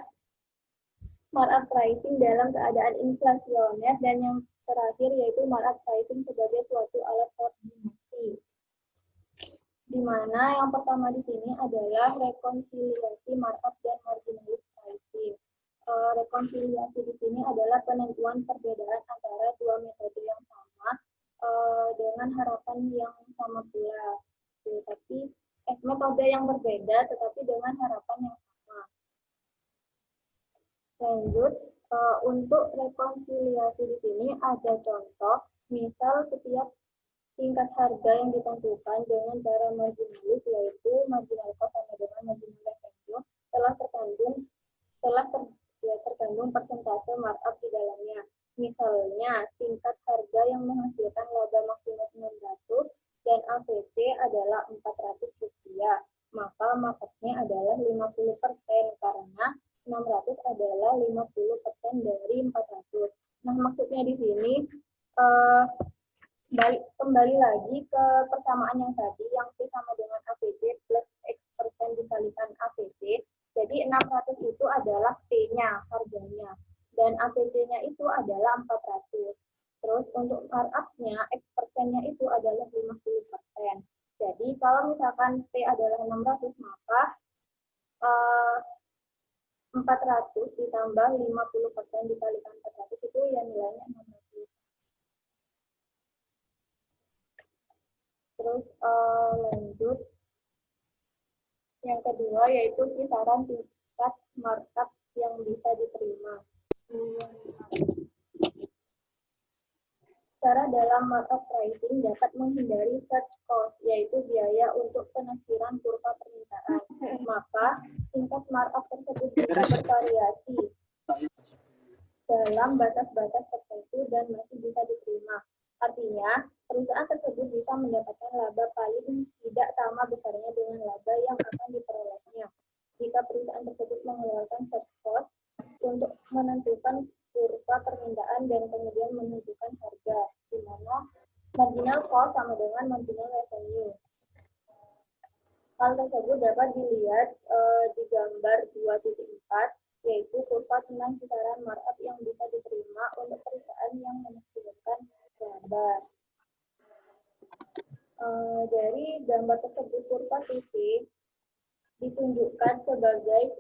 markup pricing dalam keadaan inflasioner, dan yang terakhir yaitu markup pricing sebagai suatu alat koordinasi. Di mana yang pertama di sini adalah rekonsiliasi markup dan marginalis pricing. Rekonsiliasi di sini adalah penentuan perbedaan antara dua metode yang sama dengan harapan yang sama pula. Tapi metode yang berbeda tetapi dengan harapan yang sama. Lanjut, Untuk rekonsiliasi di sini ada contoh, misal setiap tingkat harga yang ditentukan dengan cara marginalis, yaitu marginal cost sama dengan marginal revenue, terkandung persentase markup di dalamnya. Misalnya, tingkat harga yang menghasilkan laba maksimal 900 dan AVC adalah Rp400, maka markupnya adalah 50% karena 600 adalah 50% dari 400. Nah, maksudnya di sini kembali lagi ke persamaan yang tadi, yang P sama dengan AVC plus X% dikalikan AVC. Jadi 600 itu adalah P-nya, harganya. Dan AVC-nya itu adalah 400. Terus untuk markup-nya, X%-nya itu adalah 50%. Jadi kalau misalkan P adalah 600, maka 400 ditambah 50% dikalikan 400 itu ya nilainya 600. Terus lanjut. Yang kedua yaitu kisaran tingkat markup yang bisa diterima. Cara dalam markup pricing dapat menghindari search cost, yaitu biaya untuk penafsiran kurva permintaan. Maka tingkat markup tersebut bisa bervariasi dalam batas-batas tertentu dan masih bisa diterima. Artinya, perusahaan tersebut bisa mendapatkan laba paling tidak sama besarnya dengan laba yang akan diperolehnya. Jika perusahaan tersebut mengeluarkan search cost untuk menentukan kurva permintaan dan kemudian menentukan harga, di mana marginal cost sama dengan marginal revenue. Hal tersebut dapat dilihat di gambar 2.4, yaitu kurva tentang kisaran markup yang bisa diterima untuk perusahaan yang menghasilkan laba. Dari gambar tersebut, kurva TC ditunjukkan sebagai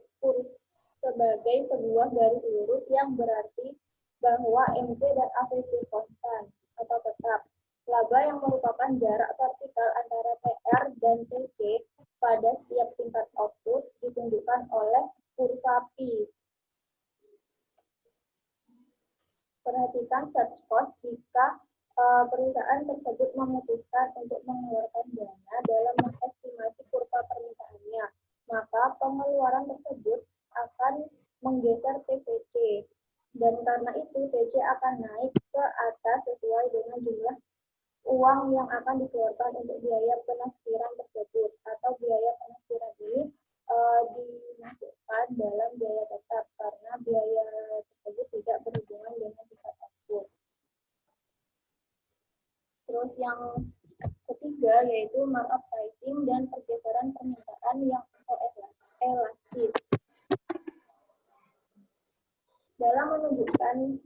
sebuah garis lurus yang berarti bahwa MC dan AVC konstan atau tetap. Laba yang merupakan jarak vertikal antara TR dan TC pada setiap tingkat output ditunjukkan oleh kurva P. Perhatikan search cost jika perusahaan tersebut memutuskan untuk mengeluarkan dana dalam mengestimasi kurva permintaannya, maka pengeluaran tersebut akan menggeser TVC. Dan karena itu, TC akan naik ke atas sesuai dengan jumlah uang yang akan dikeluarkan untuk biaya penafsiran tersebut. Atau biaya penafsiran ini dimasukkan dalam biaya tetap karena biaya tersebut tidak berhubungan dengan tingkat output. Terus yang ketiga yaitu markup pricing dan pergeseran permintaan yang elastis. Dalam menunjukkan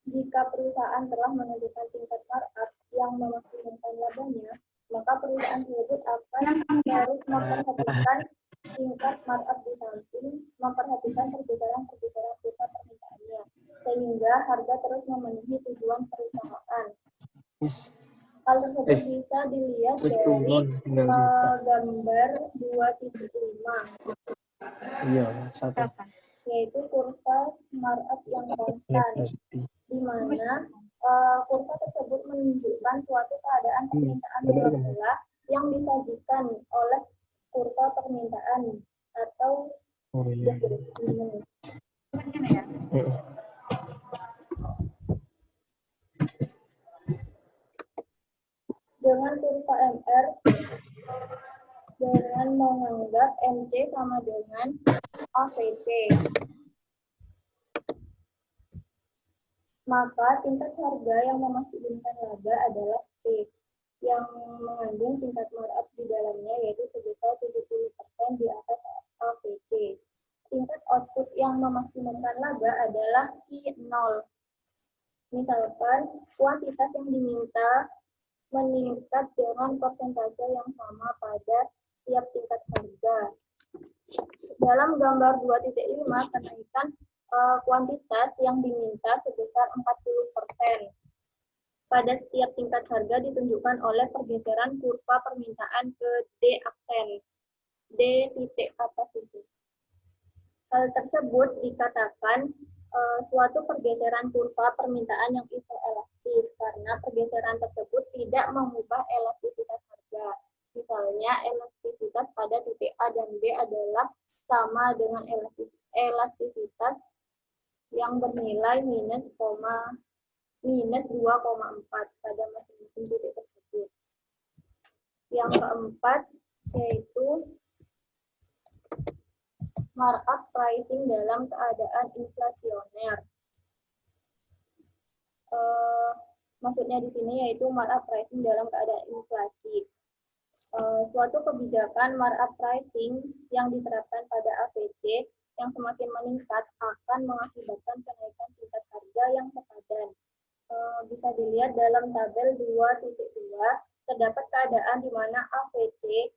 jika perusahaan telah menentukan tingkat markup yang memaksimalkan labanya, maka perusahaan tersebut akan harus memperhatikan tingkat markup di samping memperhatikan pergeseran kurva permintaannya, sehingga harga terus memenuhi tujuan perusahaan. Hal tersebut bisa dilihat dari gambar 2.5. Iya, satu. Yaitu kurva markup yang konstan, di mana kurva tersebut menunjukkan suatu keadaan permintaan mula yang disajikan oleh kurva permintaan atau dengan kurva MR dengan menganggap MC sama dengan AVC. Maka tingkat harga yang memaksimalkan laba adalah P, yang mengandung tingkat markup di dalamnya yaitu sebesar 70% di atas AVC. Tingkat output yang memaksimalkan laba adalah I0. Misalkan kuantitas yang diminta meningkat dengan persentase yang sama pada tiap tingkat harga. Dalam gambar 2.5, kenaikan kuantitas yang diminta sebesar 40% pada setiap tingkat harga ditunjukkan oleh pergeseran kurva permintaan ke D aksen, D titik atas itu. Hal tersebut dikatakan suatu pergeseran kurva permintaan yang isoelastis karena pergeseran tersebut tidak mengubah elastisitas harga. Misalnya elastisitas pada titik A dan B adalah sama dengan elastisitas yang bernilai minus 2,4 pada masing-masing titik tersebut. Yang keempat yaitu markup pricing dalam keadaan inflasioner. Maksudnya di sini yaitu markup pricing dalam keadaan inflasi. Suatu kebijakan markup pricing yang diterapkan pada AVC yang semakin meningkat akan mengakibatkan kenaikan tingkat harga yang sepadan. Bisa dilihat dalam tabel 2.2, terdapat keadaan di mana AVC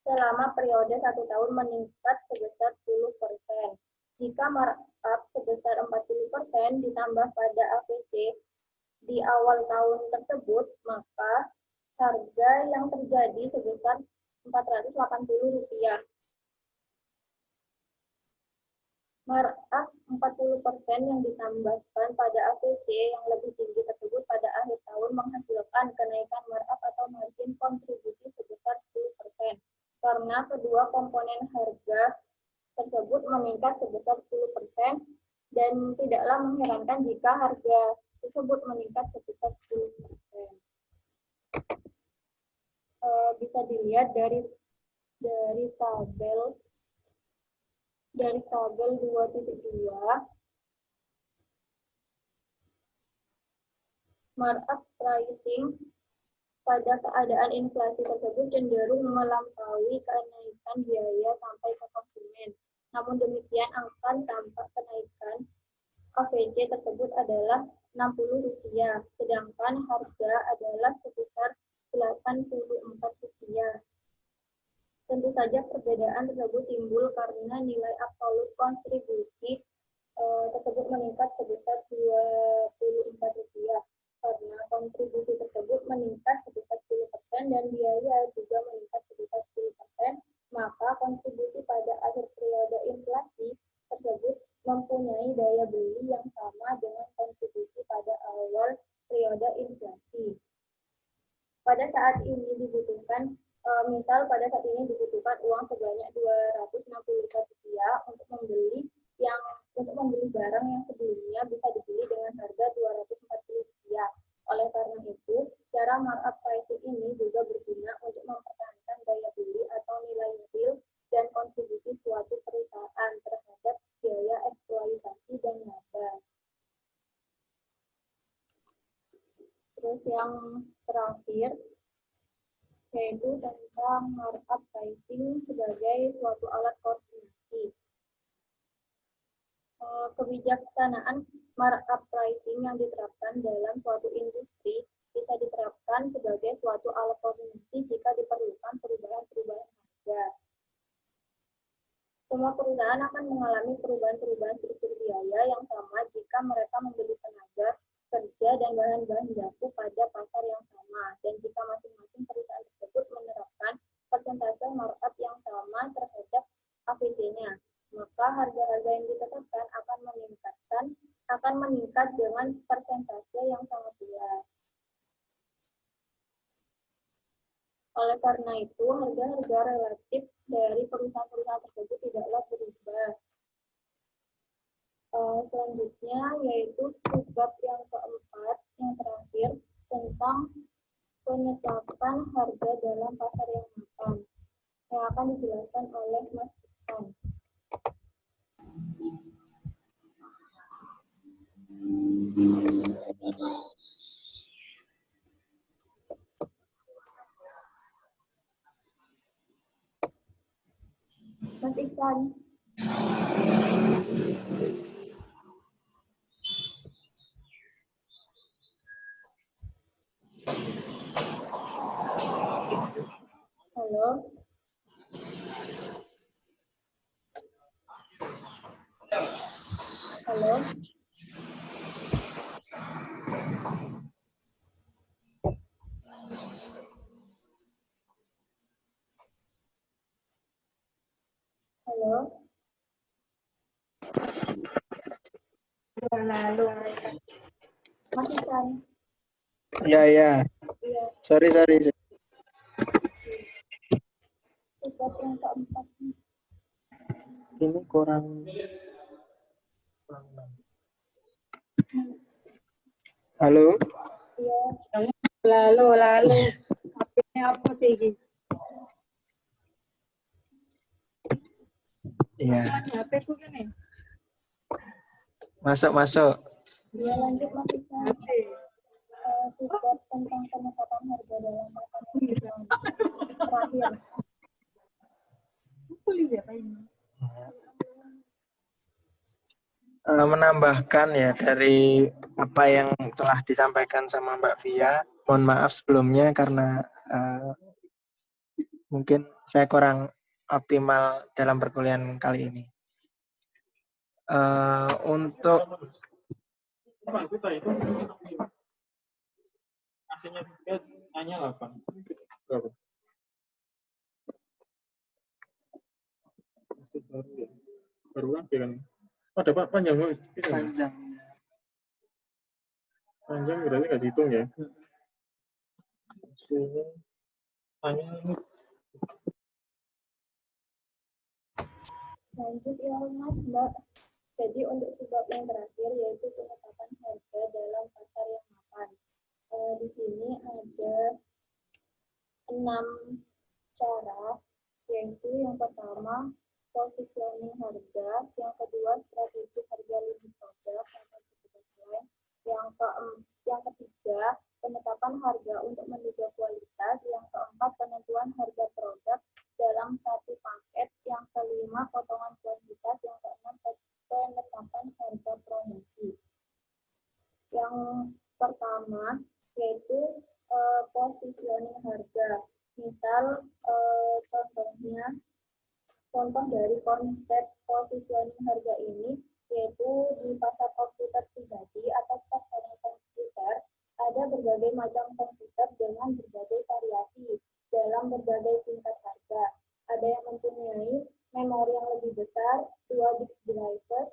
selama periode 1 tahun meningkat sebesar 10%. Jika markup sebesar 40% ditambah pada AVC di awal tahun tersebut, maka harga yang terjadi sebesar Rp480. Markup 40% yang ditambahkan pada AVC yang lebih tinggi tersebut pada akhir tahun menghasilkan kenaikan markup atau margin kontribusi sebesar 10%. Karena kedua komponen harga tersebut meningkat sebesar 10% dan tidaklah mengherankan jika harga tersebut meningkat sebesar 10%. Bisa dilihat dari tabel 2.2, markup pricing pada keadaan inflasi tersebut cenderung melampaui kenaikan biaya sampai ke konsumen. Namun demikian, akan tampak kenaikan AVC tersebut adalah Rp60, sedangkan harga adalah sebesar Rp84. Tentu saja perbedaan tersebut timbul karena nilai absolut kontribusi tersebut meningkat sebesar Rp24. Karena kontribusi tersebut meningkat sebesar 10% dan biaya juga meningkat sebesar 10%, maka kontribusi pada akhir periode inflasi tersebut mempunyai daya beli yang sama dengan kontribusi pada awal periode inflasi. Pada saat ini dibutuhkan, pada saat ini dibutuhkan uang sebanyak Rp260 untuk membeli barang yang sebelumnya bisa dibeli dengan harga Rp240. Oleh karena itu, cara markup pricing ini juga berguna untuk mempertahankan daya beli atau nilai real dan kontribusi suatu perusahaan terhadap biaya eksploitasi dan laba. Terus yang terakhir yaitu tentang markup pricing sebagai suatu alat koordinasi. Kebijaksanaan markup pricing yang diterapkan dalam suatu industri bisa diterapkan sebagai suatu alat koordinasi jika diperlukan perubahan-perubahan harga. Semua perusahaan akan mengalami perubahan-perubahan struktur biaya yang sama jika mereka membeli tenaga kerja dan bahan-bahan baku pada pasar yang sama, dan jika masing-masing perusahaan tersebut menerapkan persentase markup yang sama terhadap AVC-nya, maka harga-harga yang ditetapkan akan meningkat dengan persentase yang sama pula. Oleh karena itu, harga-harga relatif dari perusahaan-perusahaan tersebut tidaklah berubah. Selanjutnya yaitu bab yang keempat, yang terakhir, tentang penetapan harga dalam pasar yang mapan, yang akan dijelaskan oleh Mas Iksan. Mas Iksan. Halo. Halo. Halo. Lalu, Mas Isan. Iya, iya. Iya, Sorry. sifat yang keempat. Ini kurang. Halo? Iya, Lalu. HP-nya apa sih? Iya. HP ku kan nih. Masuk. dia lanjut Mas Isan. Sifat tentang penetapan harga dalam makanan terakhir. Aku lihat ini. Menambahkan ya dari apa yang telah disampaikan sama Mbak Via. Mohon maaf sebelumnya karena mungkin saya kurang optimal dalam perkuliahan kali ini. Untuk baru lagi kan. Ada Pak panjang berarti nggak dihitung ya. Sini tanya Lanjut ya Mas Mbak. Jadi untuk sebab yang terakhir yaitu penetapan harga dalam pasar yang mapan. Di sini ada 6 cara, yaitu yang pertama positioning harga, yang kedua strategi harga limit produk atau sesuai, yang ketiga penetapan harga untuk menduga kualitas, yang keempat penentuan harga produk dalam satu paket, yang kelima potongan kuantitas, yang keenam penetapan harga promosi. Yang pertama yaitu positioning harga. Misal contoh dari konsep positioning harga ini yaitu di pasar komputer pribadi atau pasar komputer ada berbagai macam komputer dengan berbagai variasi dalam berbagai tingkat harga. Ada yang mempunyai memori yang lebih besar, 2 disk drivers,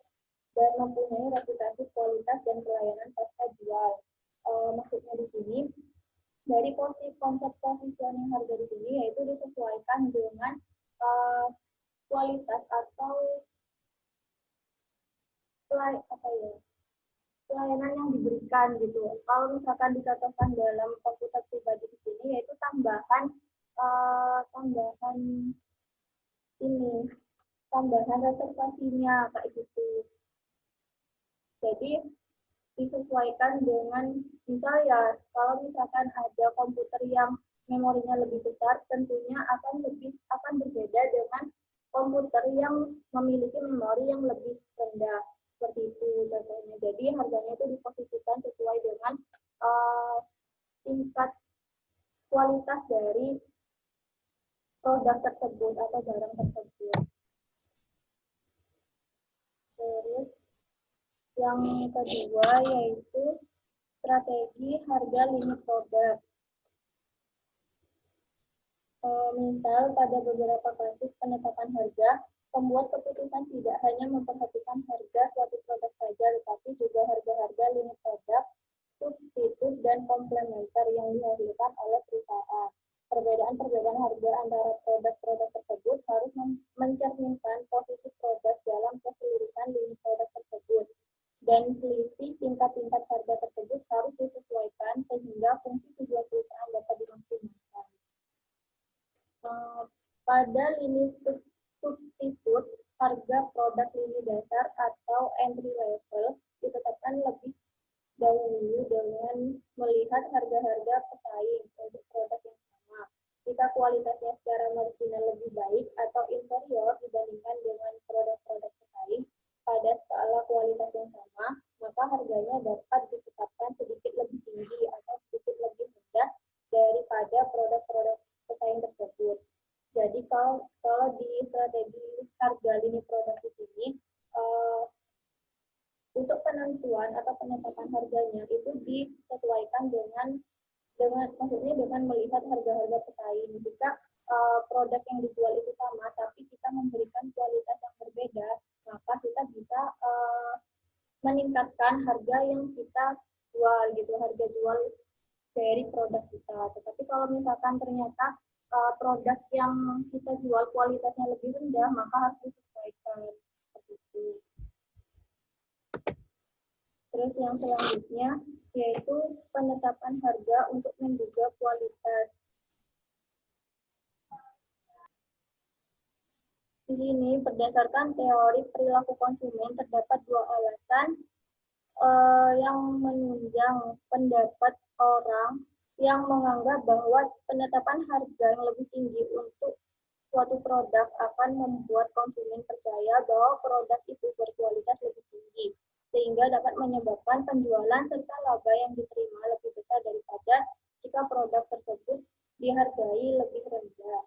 dan mempunyai reputasi kualitas dan pelayanan pasca jual. Maksudnya di sini dari konsep positioning harga di sini yaitu disesuaikan dengan kualitas atau pelayanan yang diberikan gitu. Kalau misalkan dicontohkan dalam komputer pribadi di sini yaitu tambahan reservasinya kayak gitu. Jadi disesuaikan dengan misal ya kalau misalkan ada komputer yang memorinya lebih besar tentunya akan berbeda dengan komputer yang memiliki memori yang lebih rendah seperti itu contohnya. Jadi harganya itu diposisikan sesuai dengan tingkat kualitas dari produk tersebut atau barang tersebut. Terus yang kedua yaitu strategi harga limit produk. Misal pada beberapa kasus penetapan harga, pembuat keputusan tidak hanya memperhatikan harga suatu produk saja, tetapi juga harga-harga limit produk, substitut, dan komplementer yang dihasilkan oleh perusahaan. Perbedaan harga antara produk-produk tersebut harus mencerminkan posisi produk dalam keseluruhan limit produk tersebut. Dan selisih tingkat-tingkat harga tersebut harus disesuaikan sehingga fungsi tujuan perusahaan dapat dimaksimalkan. Pada lini substitut, harga produk lini dasar atau entry level ditetapkan lebih dahulu dengan melihat harga-harga pesaing untuk produk yang sama. Jika kualitasnya secara marginal lebih baik atau inferior dibandingkan dengan produk-produk pesaing pada skala kualitas yang sama, maka harganya dapat ditetapkan sedikit lebih tinggi atau sedikit lebih rendah daripada produk-produk pesaing tersebut. Jadi kalau di strategi harga lini produk di sini, untuk penentuan atau penetapan harganya itu disesuaikan dengan melihat harga-harga pesaing. Jika produk yang dijual itu sama, tapi kita memberikan kualitas yang berbeda, maka kita bisa meningkatkan meningkatkan harga yang kita jual gitu, harga jual dari produk kita. Tetapi kalau misalkan ternyata produk yang kita jual kualitasnya lebih rendah, maka harus disesuaikan seperti itu. Terus yang selanjutnya yaitu penetapan harga untuk menduga kualitas. Di sini berdasarkan teori perilaku konsumen terdapat dua alasan yang menunjang pendapat orang yang menganggap bahwa penetapan harga yang lebih tinggi untuk suatu produk akan membuat konsumen percaya bahwa produk itu berkualitas lebih tinggi, sehingga dapat menyebabkan penjualan serta laba yang diterima lebih besar daripada jika produk tersebut dihargai lebih rendah.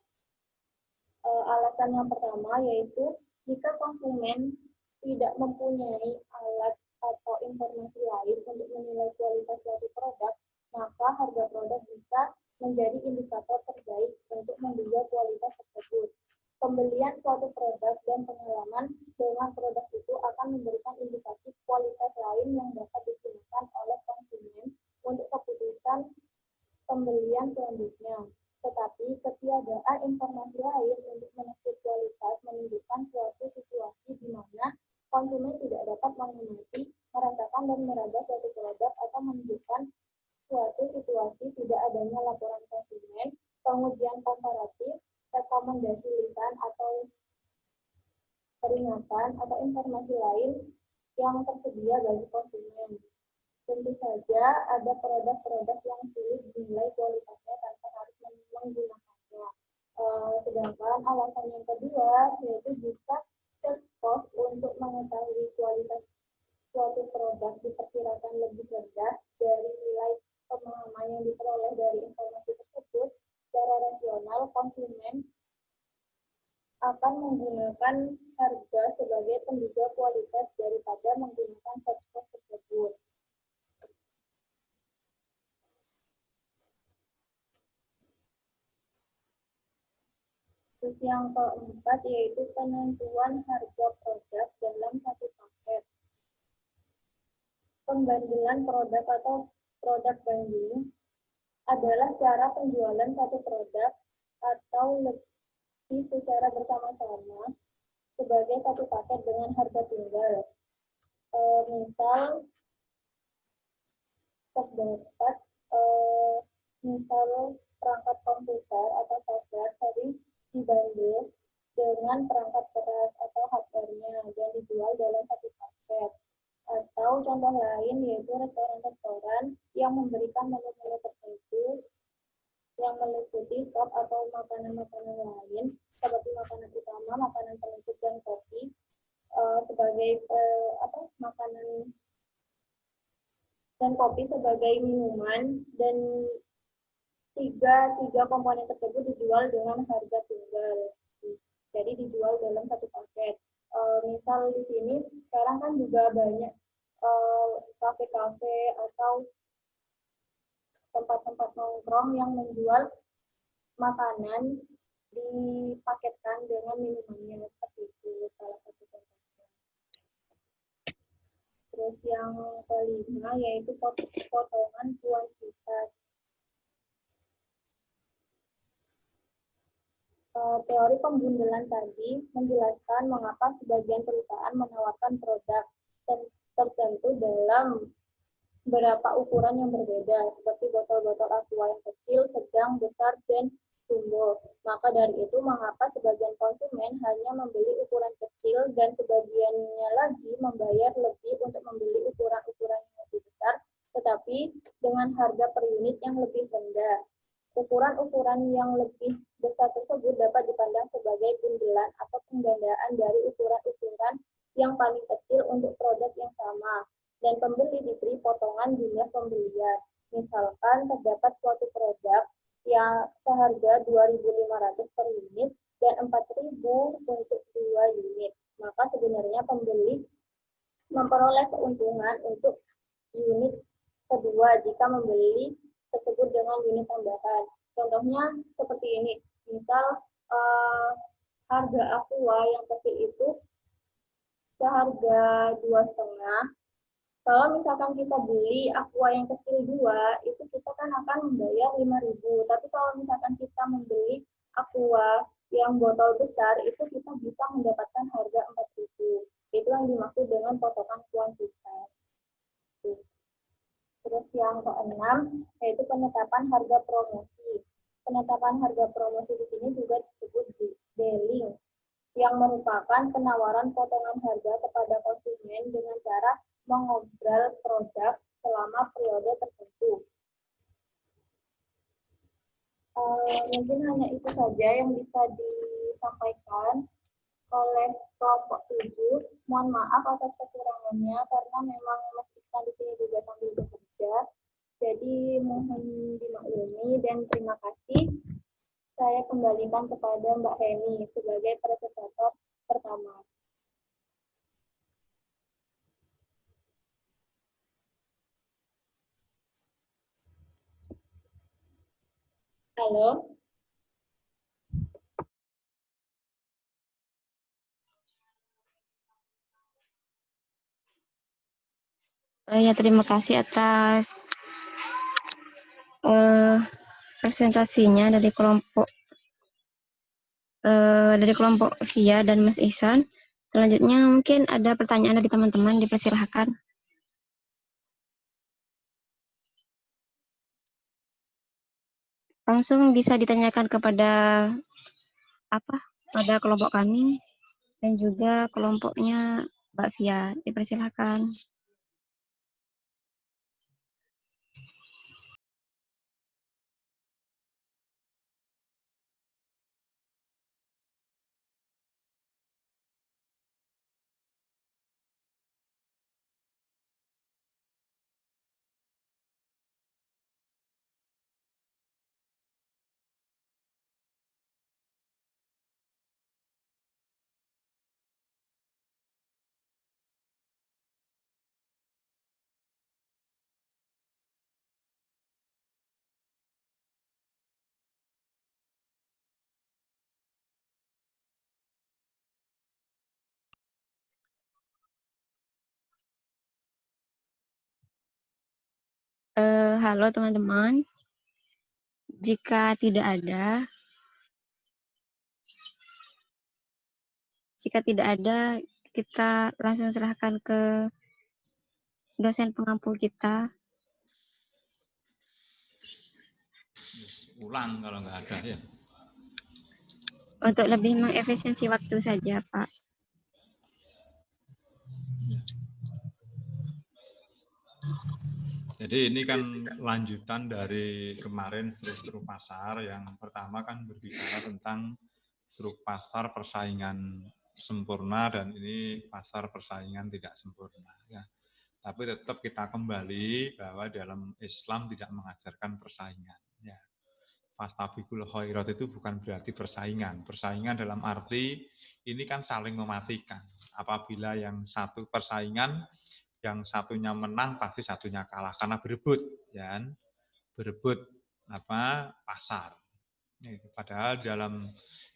Alasan yang pertama yaitu jika konsumen tidak mempunyai alat atau informasi lain untuk menilai kualitas suatu produk, maka harga produk bisa menjadi indikator terbaik untuk menduga kualitas tersebut. Pembelian suatu produk dan pengalaman dengan produk itu akan memberikan indikasi kualitas lain yang dapat digunakan oleh konsumen untuk keputusan pembelian selanjutnya. Tetapi ketiadaan informasi lain untuk menentukan kualitas menunjukkan suatu situasi di mana konsumen tidak dapat mengamati, merasakan dan meraba suatu produk atau menunjukkan suatu situasi tidak adanya laporan konsumen, pengujian komparatif, rekomendasi lisan atau peringatan atau informasi lain yang tersedia bagi konsumen. Tentu saja ada produk-produk yang sulit dinilai kualitasnya tanpa harus menggunakannya. Sedangkan alasan yang kedua yaitu jika search cost untuk mengetahui kualitas suatu produk diperkirakan lebih rendah dari nilai pemahaman yang diperoleh dari informasi tersebut, secara rasional konsumen akan menggunakan harga sebagai penduga kualitas daripada menggunakan search cost tersebut. Terus yang keempat yaitu penentuan harga produk dalam satu paket. Pembandelan produk atau produk bundling adalah cara penjualan satu produk atau lebih secara bersama-sama sebagai satu paket dengan harga tunggal. Misal terdapat misal perangkat komputer atau software sering dibandel dengan perangkat keras atau hardware-nya dan dijual dalam satu paket. Atau contoh lain yaitu restoran-restoran yang memberikan menu-menu tertentu yang meliputi sop atau makanan-makanan lain seperti makanan utama, makanan penutup dan kopi sebagai makanan dan kopi sebagai minuman, dan tiga komponen tersebut dijual dengan harga tunggal. Jadi dijual dalam satu paket. Misal di sini sekarang kan juga banyak kafe-kafe atau tempat-tempat nongkrong yang menjual makanan dipaketkan dengan minumannya, seperti itu salah satu contohnya. Terus yang kelima yaitu potongan kuantitas. Teori pembundelan tadi menjelaskan mengapa sebagian perusahaan menawarkan produk tertentu dalam beberapa ukuran yang berbeda, seperti botol-botol aqua yang kecil, sedang, besar, dan jumbo. Maka dari itu, mengapa sebagian konsumen hanya membeli ukuran kecil dan sebagiannya lagi membayar lebih untuk membeli ukuran-ukuran yang lebih besar, tetapi dengan harga per unit yang lebih rendah. Ukuran-ukuran yang lebih besar tersebut dapat dipandang sebagai bundelan atau penggandaan dari ukuran-ukuran yang paling kecil untuk produk yang sama, dan pembeli diberi potongan jumlah pembelian. Misalkan terdapat suatu produk yang seharga 2.500 per unit dan 4.000 untuk 2 unit. Maka sebenarnya pembeli memperoleh keuntungan untuk unit kedua jika membeli tersebut dengan unit tambahan. Contohnya seperti ini. Misal harga aqua yang kecil itu seharga 2,5, Kalau misalkan kita beli aqua yang kecil 2, itu kita kan akan membayar 5.000. Tapi kalau misalkan kita membeli aqua yang botol besar, itu kita bisa mendapatkan harga 4.000. Itu yang dimaksud dengan potongan kuantitas. Terus yang keenam, yaitu penetapan harga promosi. Penetapan harga promosi di sini juga disebut dealing, yang merupakan penawaran potongan harga kepada konsumen dengan cara mengobrol produk selama periode tertentu. Mungkin hanya itu saja yang bisa disampaikan oleh kelompok 7. Mohon maaf atas kekurangannya karena memang Mas Iksan di sini juga sambil bekerja. Jadi mohon dimaklumi dan terima kasih. Saya kembalikan kepada Mbak Heni sebagai presentator pertama. Halo. Ya, terima kasih atas presentasinya dari kelompok Via dan Mas Ihsan. Selanjutnya mungkin ada pertanyaan dari teman-teman, dipersilahkan. Langsung bisa ditanyakan kepada pada kelompok kami dan juga kelompoknya Mbak Via. Dipersilahkan. Halo teman-teman. Jika tidak ada, kita langsung serahkan ke dosen pengampu kita. Ulang kalau nggak ada ya. Untuk lebih mengefisiensi waktu saja, Pak. Jadi ini kan lanjutan dari kemarin struktur pasar. Yang pertama kan berbicara tentang struktur pasar persaingan sempurna dan ini pasar persaingan tidak sempurna. Ya. Tapi tetap kita kembali bahwa dalam Islam tidak mengajarkan persaingan. Ya. Fastabiqul khairat itu bukan berarti persaingan. Persaingan dalam arti ini kan saling mematikan. Apabila yang satu persaingan, yang satunya menang pasti satunya kalah karena berebut, ya, berebut pasar. Padahal dalam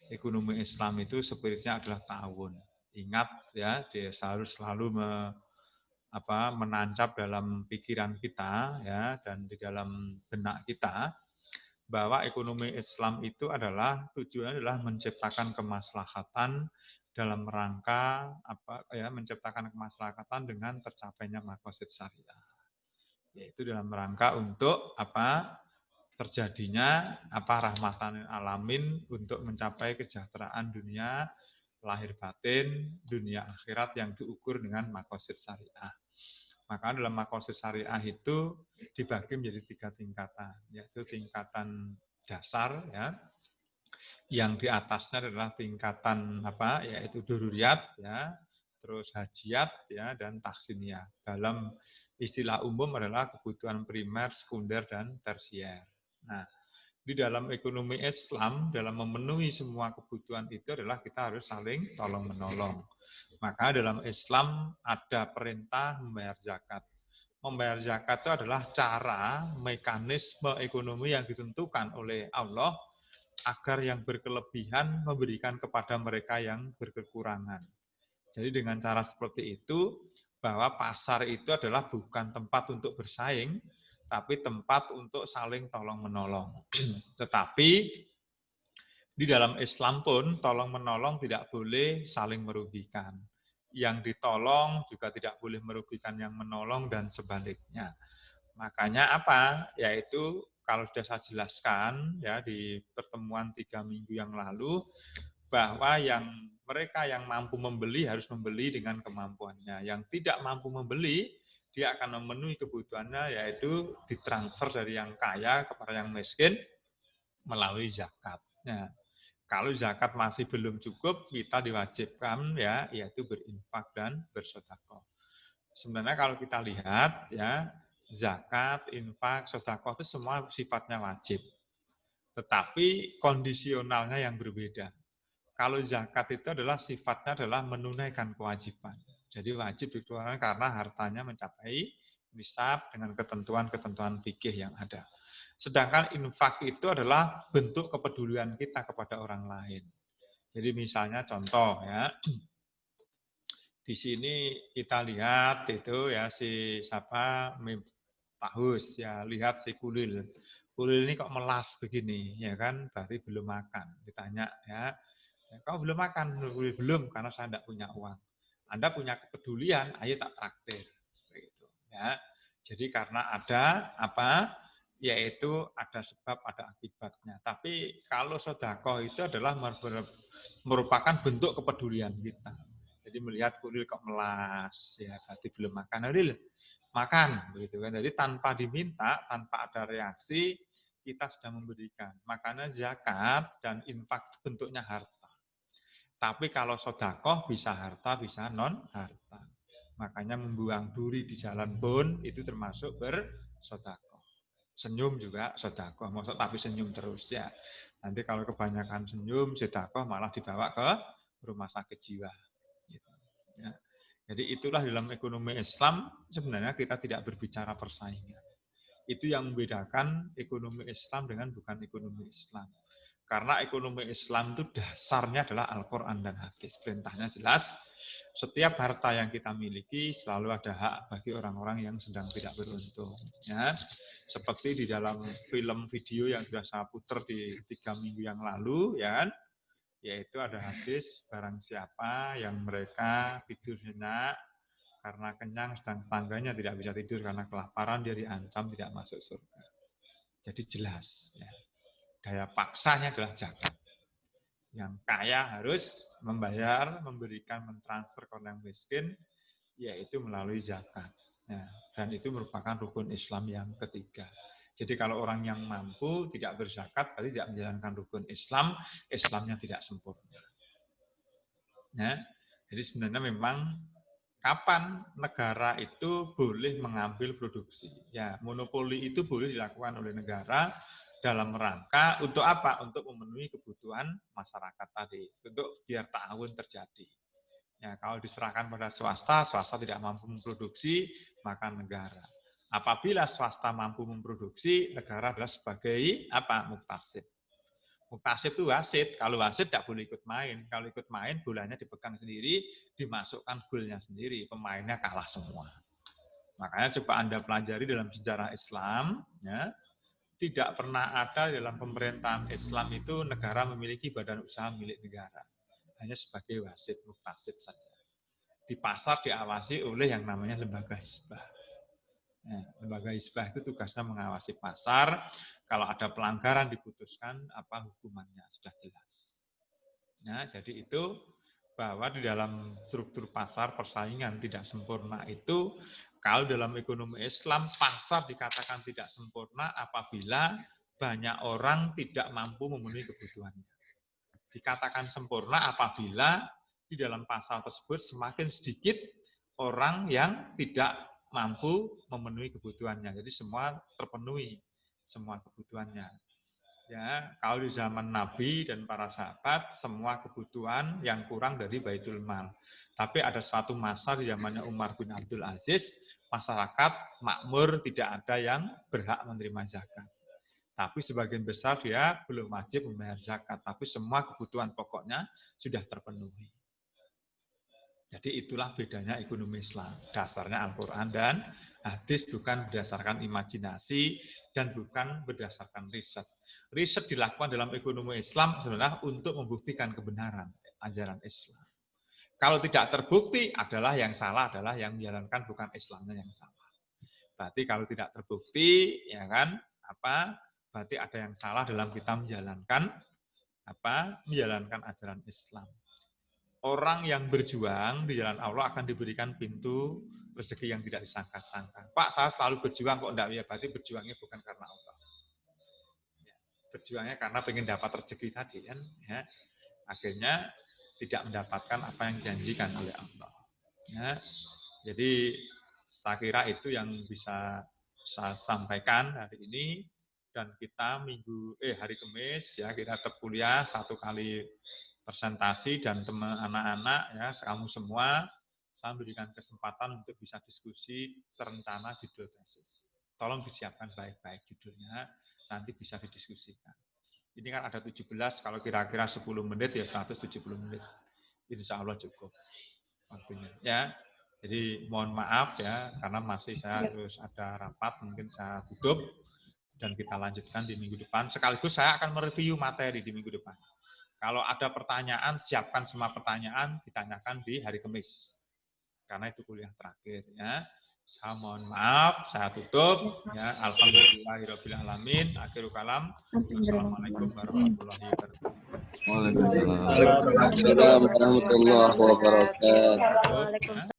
ekonomi Islam itu spiritnya adalah ta'awun. Ingat ya, dia harus selalu menancap dalam pikiran kita ya dan di dalam benak kita bahwa ekonomi Islam itu adalah tujuannya adalah menciptakan kemaslahatan dalam rangka menciptakan kemaslahatan dengan tercapainya maqasid syariah. Yaitu dalam rangka untuk terjadinya rahmatan alamin untuk mencapai kesejahteraan dunia lahir batin, dunia akhirat yang diukur dengan maqasid syariah. Maka dalam maqasid syariah itu dibagi menjadi 3 tingkatan, yaitu tingkatan dasar ya. Yang di atasnya adalah tingkatan yaitu dururiyat ya, terus hajiat ya dan tahsiniyat. Dalam istilah umum adalah kebutuhan primer, sekunder dan tersier. Nah, di dalam ekonomi Islam dalam memenuhi semua kebutuhan itu adalah kita harus saling tolong-menolong. Maka dalam Islam ada perintah membayar zakat. Membayar zakat itu adalah cara, mekanisme ekonomi yang ditentukan oleh Allah agar yang berkelebihan memberikan kepada mereka yang berkekurangan. Jadi dengan cara seperti itu, bahwa pasar itu adalah bukan tempat untuk bersaing, tapi tempat untuk saling tolong-menolong. Tetapi di dalam Islam pun tolong-menolong tidak boleh saling merugikan. Yang ditolong juga tidak boleh merugikan yang menolong dan sebaliknya. Makanya apa? Yaitu kalau sudah saya jelaskan ya di pertemuan 3 minggu yang lalu, bahwa mereka yang mampu membeli harus membeli dengan kemampuannya. Yang tidak mampu membeli, dia akan memenuhi kebutuhannya, yaitu ditransfer dari yang kaya kepada yang miskin melalui zakat. Nah, kalau zakat masih belum cukup, kita diwajibkan ya, yaitu berinfak dan bersedekah. Sebenarnya kalau kita lihat ya, zakat, infak, sedekah itu semua sifatnya wajib. Tetapi kondisionalnya yang berbeda. Kalau zakat itu adalah sifatnya adalah menunaikan kewajiban. Jadi wajib dikeluarkan karena hartanya mencapai nisab dengan ketentuan-ketentuan fikih yang ada. Sedangkan infak itu adalah bentuk kepedulian kita kepada orang lain. Jadi misalnya contoh ya, di sini kita lihat itu ya si siapa Tahus ya, lihat si Kulil. Kulil ini kok melas begini ya kan, berarti belum makan. Ditanya ya, kau belum makan? Belum, karena saya tidak punya uang. Anda punya kepedulian, ayo tak traktir. Begitu, ya. Jadi karena ada apa? Yaitu ada sebab, ada akibatnya. Tapi kalau sedekah itu adalah merupakan bentuk kepedulian kita. Jadi melihat Kulil kok melas, ya berarti belum makan. Kulil, makan, begitu kan. Jadi tanpa diminta, tanpa ada reaksi, kita sudah memberikan. Makanya zakat dan infak itu bentuknya harta. Tapi kalau sodakoh bisa harta, bisa non harta. Makanya membuang duri di jalan pun itu termasuk bersodakoh. Senyum juga sodakoh, maksud tapi senyum terus ya. Nanti kalau kebanyakan senyum, sodakoh malah dibawa ke rumah sakit jiwa. Gitu. Ya. Jadi itulah dalam ekonomi Islam sebenarnya kita tidak berbicara persaingan. Itu yang membedakan ekonomi Islam dengan bukan ekonomi Islam. Karena ekonomi Islam itu dasarnya adalah Al-Quran dan hadis. Perintahnya jelas, setiap harta yang kita miliki selalu ada hak bagi orang-orang yang sedang tidak beruntung. Ya. Seperti di dalam film video yang sudah saya putar di 3 minggu yang lalu, ya, yaitu ada hadis, barang siapa yang mereka tidur nyenyak, karena kenyang, sedang tangganya tidak bisa tidur karena kelaparan, dia diancam tidak masuk surga. Jadi jelas, ya. Daya paksanya adalah zakat. Yang kaya harus membayar, memberikan, mentransfer ke orang miskin, yaitu melalui zakat. Nah, dan itu merupakan rukun Islam yang ketiga. Jadi kalau orang yang mampu tidak berzakat, berarti tidak menjalankan rukun Islam, Islamnya tidak sempurna. Ya, jadi sebenarnya memang kapan negara itu boleh mengambil produksi? Ya, monopoli itu boleh dilakukan oleh negara dalam rangka untuk apa? Untuk memenuhi kebutuhan masyarakat tadi, untuk biar ta'awun terjadi. Ya, kalau diserahkan pada swasta, swasta tidak mampu memproduksi, maka negara. Apabila swasta mampu memproduksi, negara adalah sebagai apa? Muktasib. Muktasib itu wasit. Kalau wasit tidak boleh ikut main. Kalau ikut main, bolanya dipegang sendiri, dimasukkan golnya sendiri. Pemainnya kalah semua. Makanya coba Anda pelajari dalam sejarah Islam, ya, tidak pernah ada dalam pemerintahan Islam itu negara memiliki badan usaha milik negara. Hanya sebagai wasit, muktasib saja. Di pasar diawasi oleh yang namanya lembaga hizbah. Nah, lembaga hizbah itu tugasnya mengawasi pasar. Kalau ada pelanggaran diputuskan apa hukumannya, sudah jelas. Nah, jadi itu bahwa di dalam struktur pasar persaingan tidak sempurna itu, kalau dalam ekonomi Islam pasar dikatakan tidak sempurna apabila banyak orang tidak mampu memenuhi kebutuhannya. Dikatakan sempurna apabila di dalam pasar tersebut semakin sedikit orang yang tidak mampu memenuhi kebutuhannya. Jadi semua terpenuhi semua kebutuhannya. Ya, kalau di zaman Nabi dan para sahabat, semua kebutuhan yang kurang dari Baitul Mal. Tapi ada suatu masa di zamannya Umar bin Abdul Aziz, masyarakat makmur, tidak ada yang berhak menerima zakat. Tapi sebagian besar dia belum wajib membayar zakat, tapi semua kebutuhan pokoknya sudah terpenuhi. Jadi itulah bedanya ekonomi Islam. Dasarnya Al-Quran dan hadis, bukan berdasarkan imajinasi dan bukan berdasarkan riset. Riset dilakukan dalam ekonomi Islam sebenarnya untuk membuktikan kebenaran ajaran Islam. Kalau tidak terbukti adalah yang salah, adalah yang menjalankan, bukan Islamnya yang salah. Berarti kalau tidak terbukti, ya kan, berarti ada yang salah dalam kita menjalankan menjalankan ajaran Islam. Orang yang berjuang di jalan Allah akan diberikan pintu rezeki yang tidak disangka-sangka. Pak, saya selalu berjuang kok enggak, ya berarti berjuangnya bukan karena Allah. Berjuangnya karena pengen dapat rezeki tadi kan, ya. Akhirnya tidak mendapatkan apa yang dijanjikan oleh Allah. Ya. Jadi saya kira itu yang bisa saya sampaikan hari ini, dan kita hari Kamis ya kita tetap kuliah 1 kali presentasi, dan teman anak-anak ya kamu semua saya berikan kesempatan untuk bisa diskusi terencana judul tesis. Tolong disiapkan baik-baik judulnya, nanti bisa didiskusikan. Ini kan ada 17, kalau kira-kira 10 menit ya 170 menit. Insya Allah cukup waktunya ya. Jadi mohon maaf ya, karena masih saya harus ada rapat, mungkin saya tutup dan kita lanjutkan di minggu depan. Sekaligus saya akan mereview materi di minggu depan. Kalau ada pertanyaan, siapkan semua pertanyaan, ditanyakan di hari Kamis. Karena itu kuliah terakhir ya. Saya mohon maaf, saya tutup ya. Alhamdulillahirabbil alamin. Akhirul kalam. Wassalamualaikum warahmatullahi wabarakatuh. Waalaikumsalam warahmatullahi wabarakatuh.